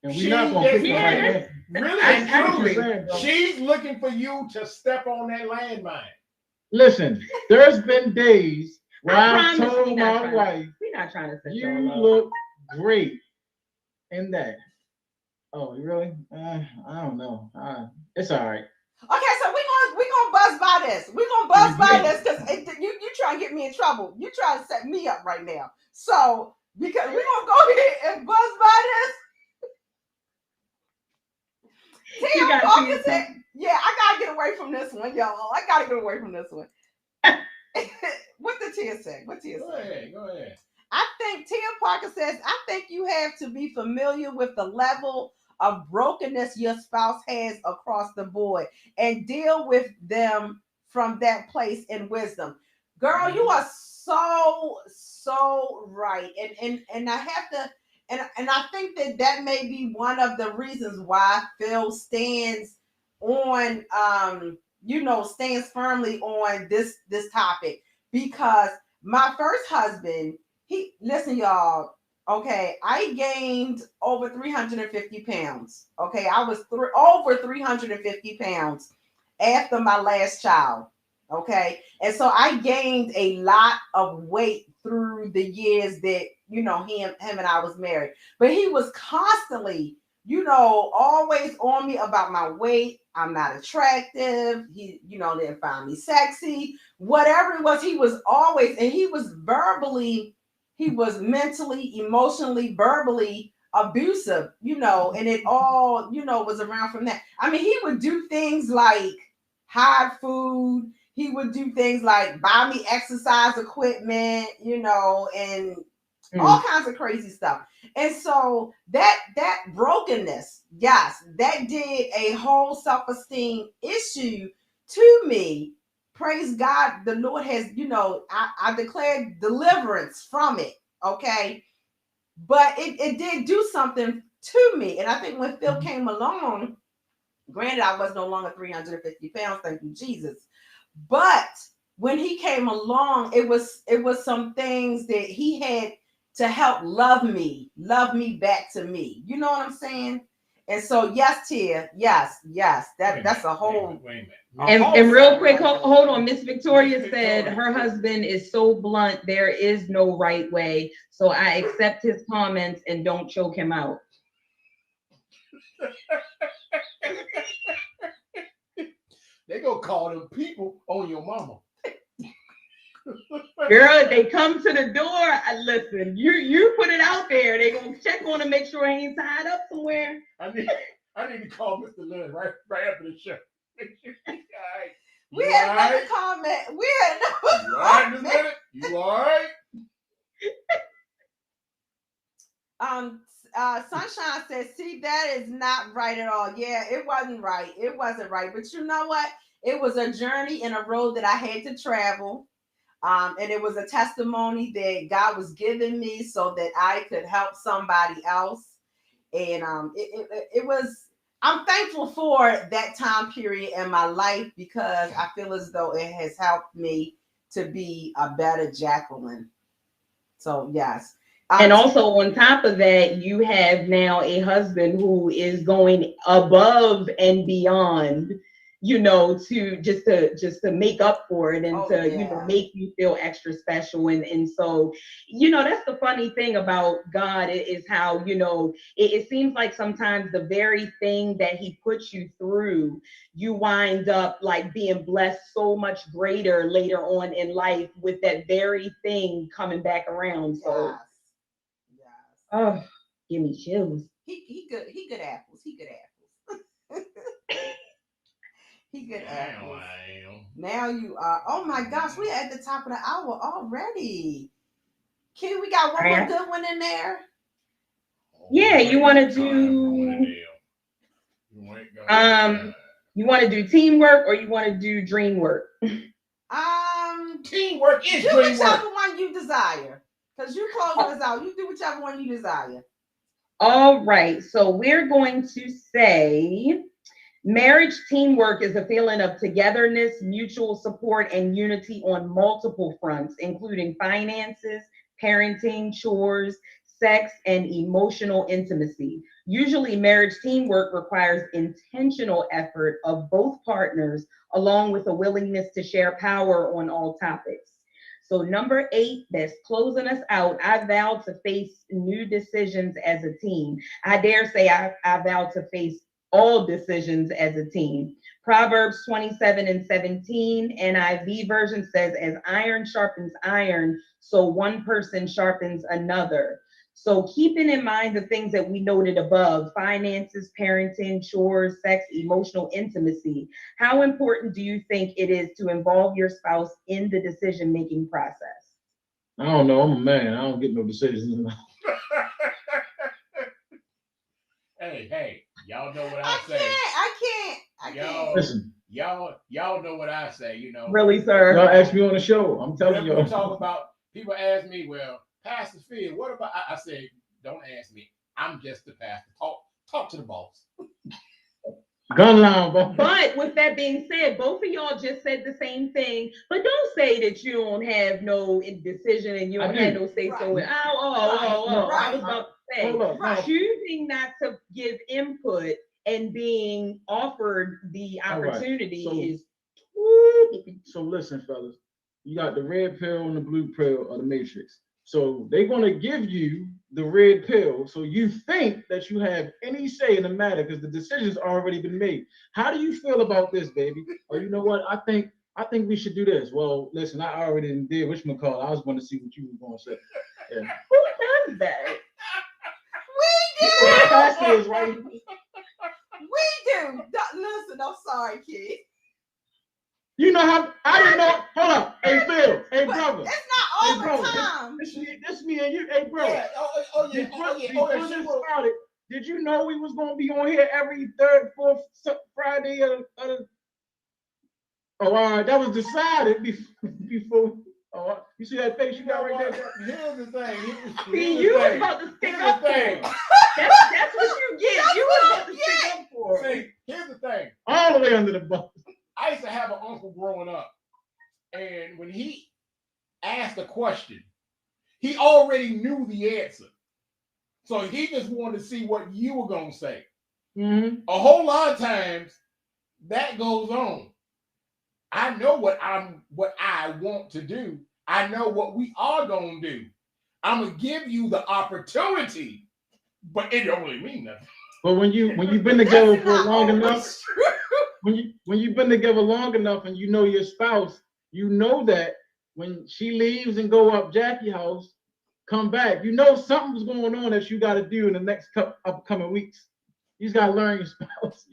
And we're not gonna pick the right answer. Really and truly, she's looking for you to step on that landmine. Listen, there's been days where I've told my wife, "We're not trying to set you look great in that." Oh, really? I don't know. It's all right. Okay, so we're gonna buzz by this. We're gonna buzz by this because you trying to get me in trouble. You trying to set me up right now. So because we're gonna go ahead and buzz by this. Tia Parker said, "Yeah, I gotta get away from this one, y'all. I gotta get away from this one." What did Tia say? What Tia say? Go ahead. I think Tia Parker says, "I think you have to be familiar with the level of brokenness your spouse has across the board and deal with them from that place in wisdom." Girl, you are so right. And I have to. And I think that may be one of the reasons why Phil stands on, stands firmly on this topic. Because my first husband, listen, y'all, okay, I gained over 350 pounds. Okay, I was over 350 pounds after my last child. Okay, and so I gained a lot of weight through the years that him and I was married. But he was constantly, always on me about my weight. I'm not attractive. He, didn't find me sexy. Whatever it was, he was always, and he was mentally, emotionally, verbally abusive, and it all, was around from that. I mean, he would do things like hide food. he would do things like buy me exercise equipment, you know, and all kinds of crazy stuff. And so that brokenness, yes, that did a whole self-esteem issue to me. Praise God, the Lord has, you know, I declared deliverance from it. Okay. But it did do something to me. And I think when Phil came along, granted, I was no longer 350 pounds, thank you, Jesus. But when he came along, it was some things that he had to help love me back to me. You know what I'm saying? And so, yes, Tia, yes, that's a whole. Wait a minute. And real quick, hold on. Miss Victoria said her husband is so blunt, there is no right way. So I accept his comments and don't choke him out. They gonna call them people on your mama. Girl, they come to the door. Listen, you put it out there. They gonna check on him, make sure he ain't tied up somewhere. I need to call Mr. Lynn right after the show. We had another comment. We had another You all right, Miss Bennett? You all right? Sunshine says, see, that is not right at all. Yeah, it wasn't right. It wasn't right. But you know what? It was a journey and a road that I had to travel. And it was a testimony that God was giving me so that I could help somebody else. And it was, I'm thankful for that time period in my life because I feel as though it has helped me to be a better Jacqueline. So, yes. And also on top of that, you have now a husband who is going above and beyond, you know, to just to make up for it and you know, make you feel extra special. And so, you know, that's the funny thing about God is how, you know, it seems like sometimes the very thing that he puts you through, you wind up like being blessed so much greater later on in life with that very thing coming back around. So. Oh, give me chills. He good apples. He good apples. He good apples. Now you are. Oh my gosh, we're at the top of the hour already. Kid, we got one more good one in there. Yeah, you want to do? You want to do teamwork or you want to do dream work? Teamwork is do dream whichever work. one you desire. Because you closing us out. You do whichever one you desire. All right. So we're going to say marriage teamwork is a feeling of togetherness, mutual support, and unity on multiple fronts, including finances, parenting, chores, sex, and emotional intimacy. Usually, marriage teamwork requires intentional effort of both partners, along with a willingness to share power on all topics. So number 8, that's closing us out. I vow to face new decisions as a team. I dare say I vow to face all decisions as a team. Proverbs 27:17, NIV version says, as iron sharpens iron, so one person sharpens another. So keeping in mind the things that we noted above, finances, parenting, chores, sex, emotional intimacy, how important do you think it is to involve your spouse in the decision-making process? I don't know. I'm a man. I don't get no decisions. Hey, y'all know what I say. I can't. Listen. Y'all know what I say, you know. Really, sir? Y'all ask me on the show. I'm telling you. Talk about, people ask me, well, Pastor Phil, what about, I say, don't ask me. I'm just the pastor. Talk to the boss. Gun line, bro. But with that being said, both of y'all just said the same thing. But don't say that you don't have no decision and you don't have no say so. Right. I was about to say, choosing not to give input and being offered the opportunity is. So listen, fellas, you got the red pill and the blue pill of the Matrix. So they're going to give you the red pill so you think that you have any say in the matter because the decision's already been made. How do you feel about this, baby? Or you know what? I think we should do this. Well, listen, I already did whatchamacallit. I was going to see what you were going to say. Yeah. Who does that? We do. Pastor is right. We do. Listen, I'm sorry, kid. You know how I didn't know. Hold up, hey Phil, hey But brother, it's not all hey bro, the time. this me and you, hey bro. Yeah. Before She this will. started, did you know we was gonna be on here every third, fourth Friday of the? Oh, all right, that was decided before. Oh, you see that face you got right there? Here's the thing. See, you was about to stick up for thing. him. That's what you get. You was about to stick up for him. See, here's the thing. All the way under the bus. I used to have an uncle growing up, and when he asked a question, he already knew the answer. So he just wanted to see what you were gonna say. Mm-hmm. A whole lot of times that goes on. I know what I want to do. I know what we are gonna do. I'm gonna give you the opportunity, but it don't really mean nothing. But when you've been together for long enough, when you've been together long enough and you know your spouse, you know that when she leaves and go up Jackie's house, come back, you know something's going on that you got to do in the next upcoming weeks. You just got to learn your spouse.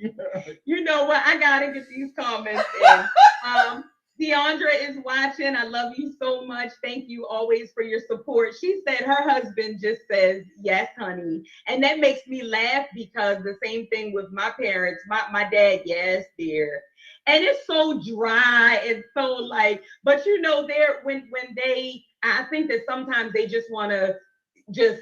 You know what? I gotta get these comments in. Deandra is watching. I love you so much. Thank you always for your support. She said her husband just says, yes, honey. And that makes me laugh because the same thing with my parents. My dad, yes, dear. And it's so dry and so like, but you know, when they, I think that sometimes they just want to just.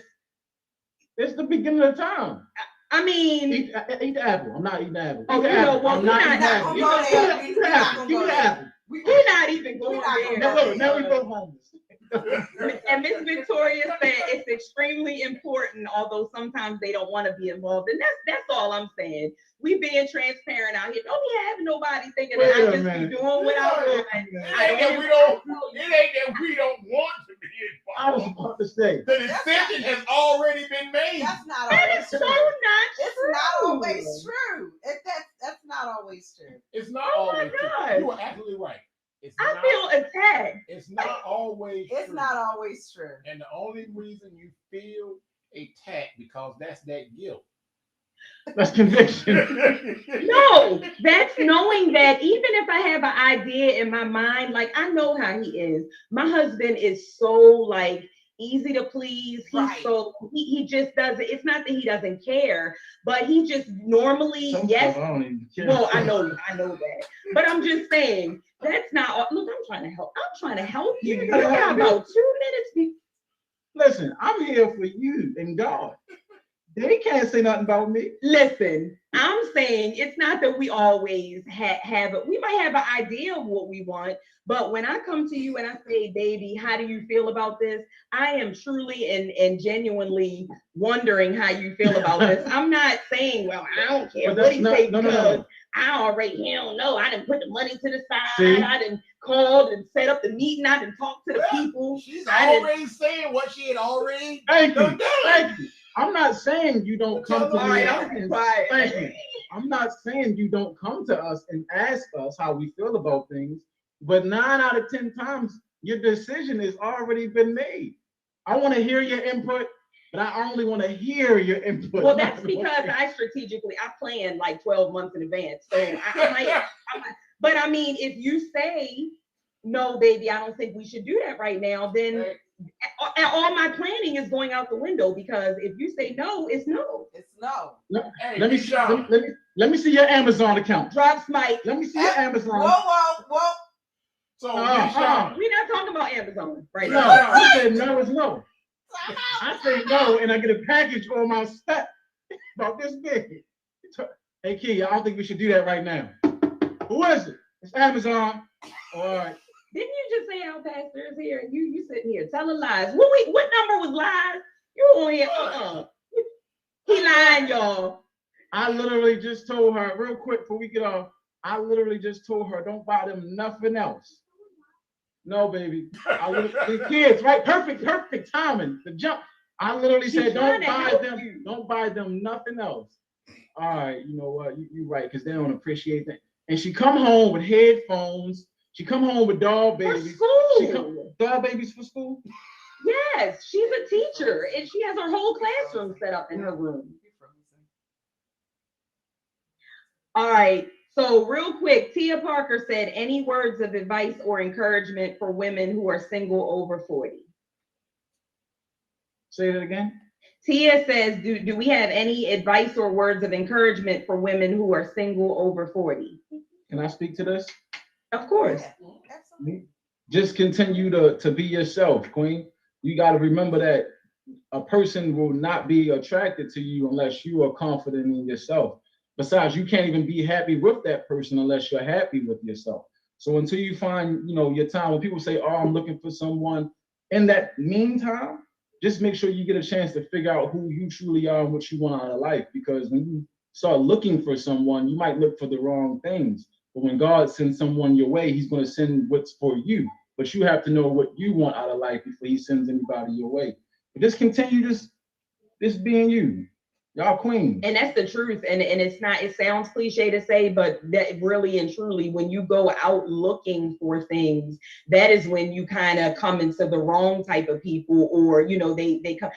It's the beginning of time. I mean, eat the apple. I'm not eating the apple. Oh, you know what? I'm not eating the apple. Eat the apple. We're not even going there. Now we go homeless. And Miss Victoria said it's extremely important, although sometimes they don't want to be involved. And that's all I'm saying. We being transparent out here. Don't be having nobody thinking that I just be doing what I want. It ain't that we don't want to be involved. I was about to say the decision has already been made. That's not that always is so true. not It's true. not always true. That's not always true. It's not Oh my always true. God. You are absolutely right. I feel attacked. It's not always It's true. not always true. And the only reason you feel attacked because that's that guilt. That's conviction. No, that's knowing that even if I have an idea in my mind, like I know how he is. My husband is so like easy to please. He's Right. so he just doesn't. It's not that he doesn't care, but he just normally yes. I don't even care. Well, I know that, but I'm just saying that's not. Look, I'm trying to help. I'm trying to help you. You got about 2 minutes. Listen, I'm here for you and God. They can't say nothing about me. Listen, I'm saying it's not that we always have it. We might have an idea of what we want, but when I come to you and I say, baby, how do you feel about this? I am truly and genuinely wondering how you feel about this. I'm not saying, well, I don't care what he say because I already don't know. I didn't put the money to the side. See? I didn't call and set up the meeting. I didn't talk to the people. She's already saying what she had already Thank you. done. Thank you. I'm not saying you don't come to me. Thank you. I'm not saying you don't come to us and ask us how we feel about things, but 9 out of 10 times your decision has already been made. I want to hear your input, but I only want to hear your input. Well, that's because I plan like 12 months in advance. So I might, but I mean, if you say, no, baby, I don't think we should do that right now, then all my planning is going out the window because if you say no, it's no. It's no. Let me see your Amazon account. Drops Mike. Let me see your Amazon. Whoa. So we're not talking about Amazon right now. No, I said no is no. I say no, and I get a package on my step about this big. Hey, Key, I don't think we should do that right now. Who is it? It's Amazon. All right. Didn't you just say our pastor is here and you sitting here telling lies? What number was lies? You on here? He lying, y'all. I literally just told her real quick before we get off. I literally just told her don't buy them nothing else. No, baby. The kids, right? Perfect timing. The jump. I literally said don't buy them nothing else. All right, you know what? You're right because they don't appreciate that. And she come home with headphones. She come home with doll babies. For school. Doll babies for school? Yes, she's a teacher and she has her whole classroom set up in her room. All right, So real quick, Tia Parker said, any words of advice or encouragement for women who are single over 40? Say that again. Tia says, do we have any advice or words of encouragement for women who are single over 40? Can I speak to this? Of course. Yeah, just continue to be yourself, Queen. You got to remember that a person will not be attracted to you unless you are confident in yourself. Besides, you can't even be happy with that person unless you're happy with yourself. So until you find, your time, when people say, oh, I'm looking for someone, in that meantime, just make sure you get a chance to figure out who you truly are and what you want out of life. Because when you start looking for someone, you might look for the wrong things. But when God sends someone your way, he's going to send what's for you. But you have to know what you want out of life before he sends anybody your way. But just continue just being you. Y'all queens. And that's the truth. And it's not, it sounds cliche to say, but that really and truly, when you go out looking for things, that is when you kind of come into the wrong type of people, or, they come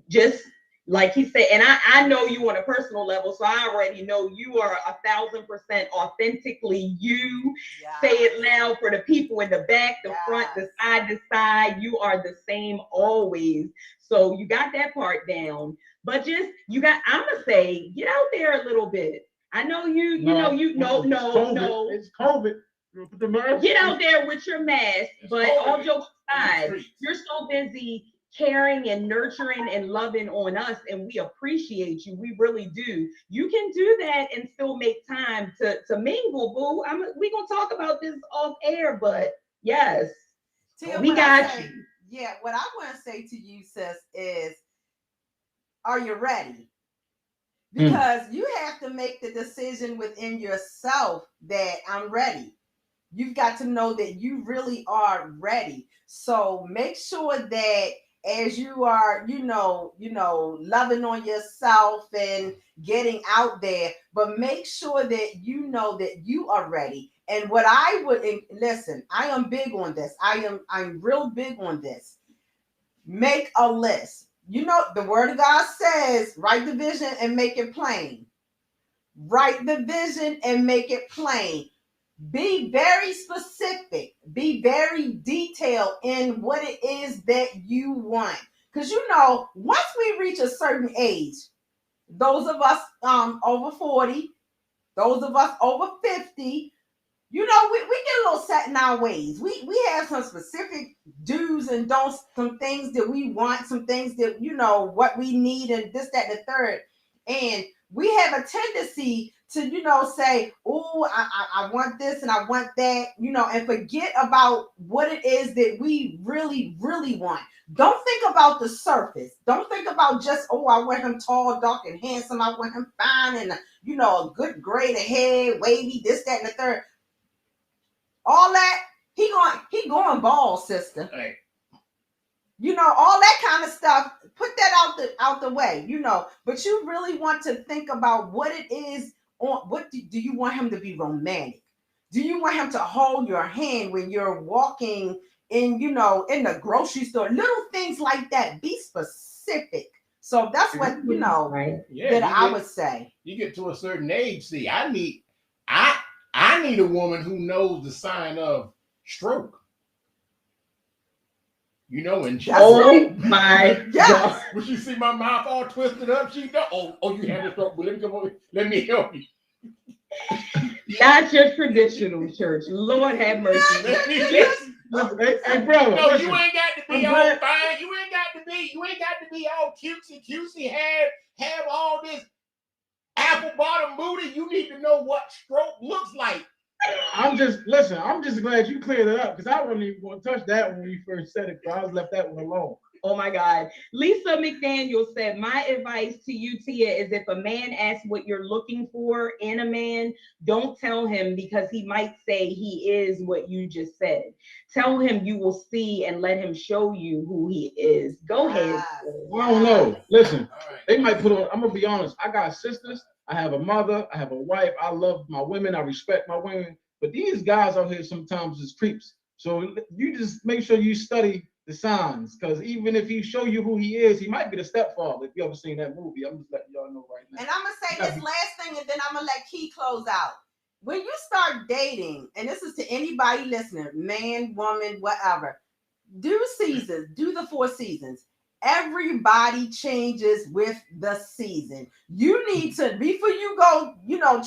just like he said. And I know you on a personal level, so I already know you are 1,000% authentically you. yeah. Say it loud for the people in the back, the front, the side to side. You are the same always. So you got that part down. But just, I'm gonna say, get out there a little bit. I know no. It's COVID. Put the mask. Get out there with your mask, but all jokes aside, you're so busy caring and nurturing and loving on us, and we appreciate you. We really do. You can do that and still make time to mingle, boo. We gonna talk about this off air, but yes, Tia, we got you. Yeah, what I want to say to you, sis, is, are you ready? Because you have to make the decision within yourself that I'm ready. You've got to know that you really are ready. So make sure that as you are, loving on yourself and getting out there, but make sure that you know that you are ready. And what I would listen, I am big on this. I'm real big on this. Make a list. The word of God says, write the vision and make it plain. Write the vision and make it plain. Be very specific. Be very detailed in what it is that you want. Because once we reach a certain age, those of us over 40, those of us over 50, we get a little set in our ways. We have some specific do's and don'ts, some things that we want, some things that, what we need, and this, that, and the third. And we have a tendency to, say, oh, I want this and I want that, and forget about what it is that we really, really want. Don't think about the surface. Don't think about just, oh, I want him tall, dark, and handsome. I want him fine and, a good grade of hair, wavy, this, that, and the third. All that, he going bald, sister. Hey. All that kind of stuff, put that out the way, but you really want to think about what it is. What do you want him to be romantic? Do you want him to hold your hand when you're walking in, in the grocery store? Little things like that. Be specific. So that's what, right. that I would say. You get to a certain age, see, I need a woman who knows the sign of stroke. And my God. When she see my mouth all twisted up, she go, oh, you have a stroke. Well, let me come over. Let me help you. Not your traditional church. Lord have mercy. Hey, brother. No, you ain't got to be all fine. You ain't got to be all cutesy. Have all this apple bottom booty. You need to know what stroke looks like. I'm just glad you cleared it up, because I wasn't even going to touch that when you first said it, because I was left that one alone. Oh my God. Lisa McDaniel said, my advice to you, Tia, is if a man asks what you're looking for in a man, don't tell him, because he might say he is what you just said. Tell him you will see and let him show you who he is. Go ahead. I don't know. Listen, they might put on, I'm going to be honest, I got sisters. I have a mother, I have a wife, I love my women, I respect my women, but these guys out here sometimes is creeps. So you just make sure you study the signs, because even if he show you who he is, he might be the stepfather. If you ever seen that movie, I'm just letting y'all know right now. And I'm going to say this last thing, and then I'm going to let Key close out. when you start dating, and this is to anybody listening, man, woman, whatever, do seasons, do the 4 seasons. Everybody changes with the season. You need to, before you go,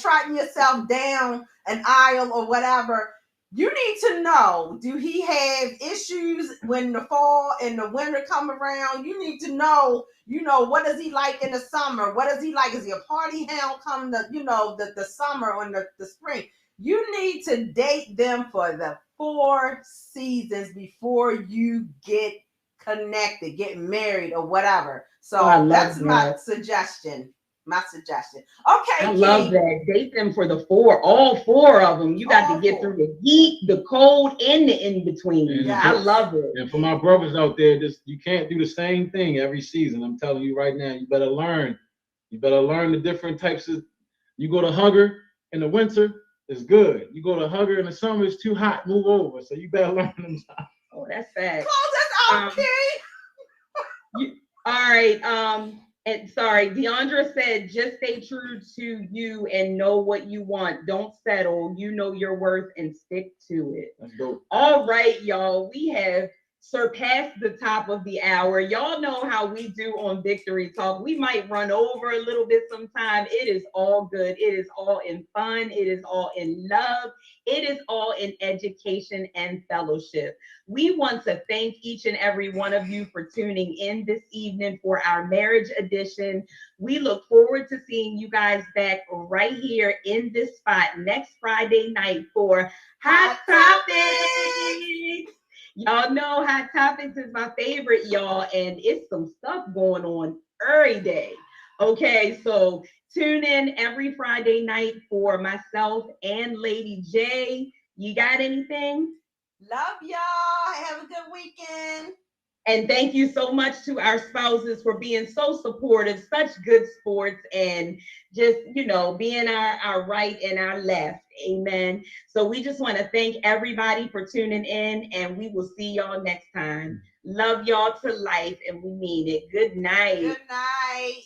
trotting yourself down an aisle or whatever, you need to know, do he have issues when the fall and the winter come around? You need to know, what does he like in the summer? What does he like? Is he a party hound come the summer or the spring? You need to date them for the 4 seasons before you get connected, get married or whatever. So that's my suggestion. Okay. I love that. Date them for all 4 of them. You got to get through the heat, the cold, and the in-between. Yes. I love it. And for my brothers out there, you can't do the same thing every season. I'm telling you right now, you better learn. You better learn the different types of, you go to Hugger in the winter, it's good. You go to Hugger in the summer, it's too hot, move over. So you better learn them. Oh, that's sad. Close us out, all right. And sorry, Deandra said, just stay true to you and know what you want. Don't settle. You know your worth and stick to it. That's dope. All right, y'all. We have surpassed the top of the hour. Y'all know how we do on Victory Talk. We might run over a little bit sometime. It is all good. It is all in fun. It is all in love. It is all in education and fellowship. We want to thank each and every one of you for tuning in this evening for our marriage edition. We look forward to seeing you guys back right here in this spot next Friday night for Hot Topics. Y'all know Hot Topics is my favorite, y'all, and it's some stuff going on every day. Okay, so tune in every Friday night for myself and Lady J. You got anything? Love y'all. Have a good weekend. And thank you so much to our spouses for being so supportive, such good sports, and just, being our right and our left. Amen. So we just want to thank everybody for tuning in, and we will see y'all next time. Love y'all to life, and we mean it. Good night. Good night.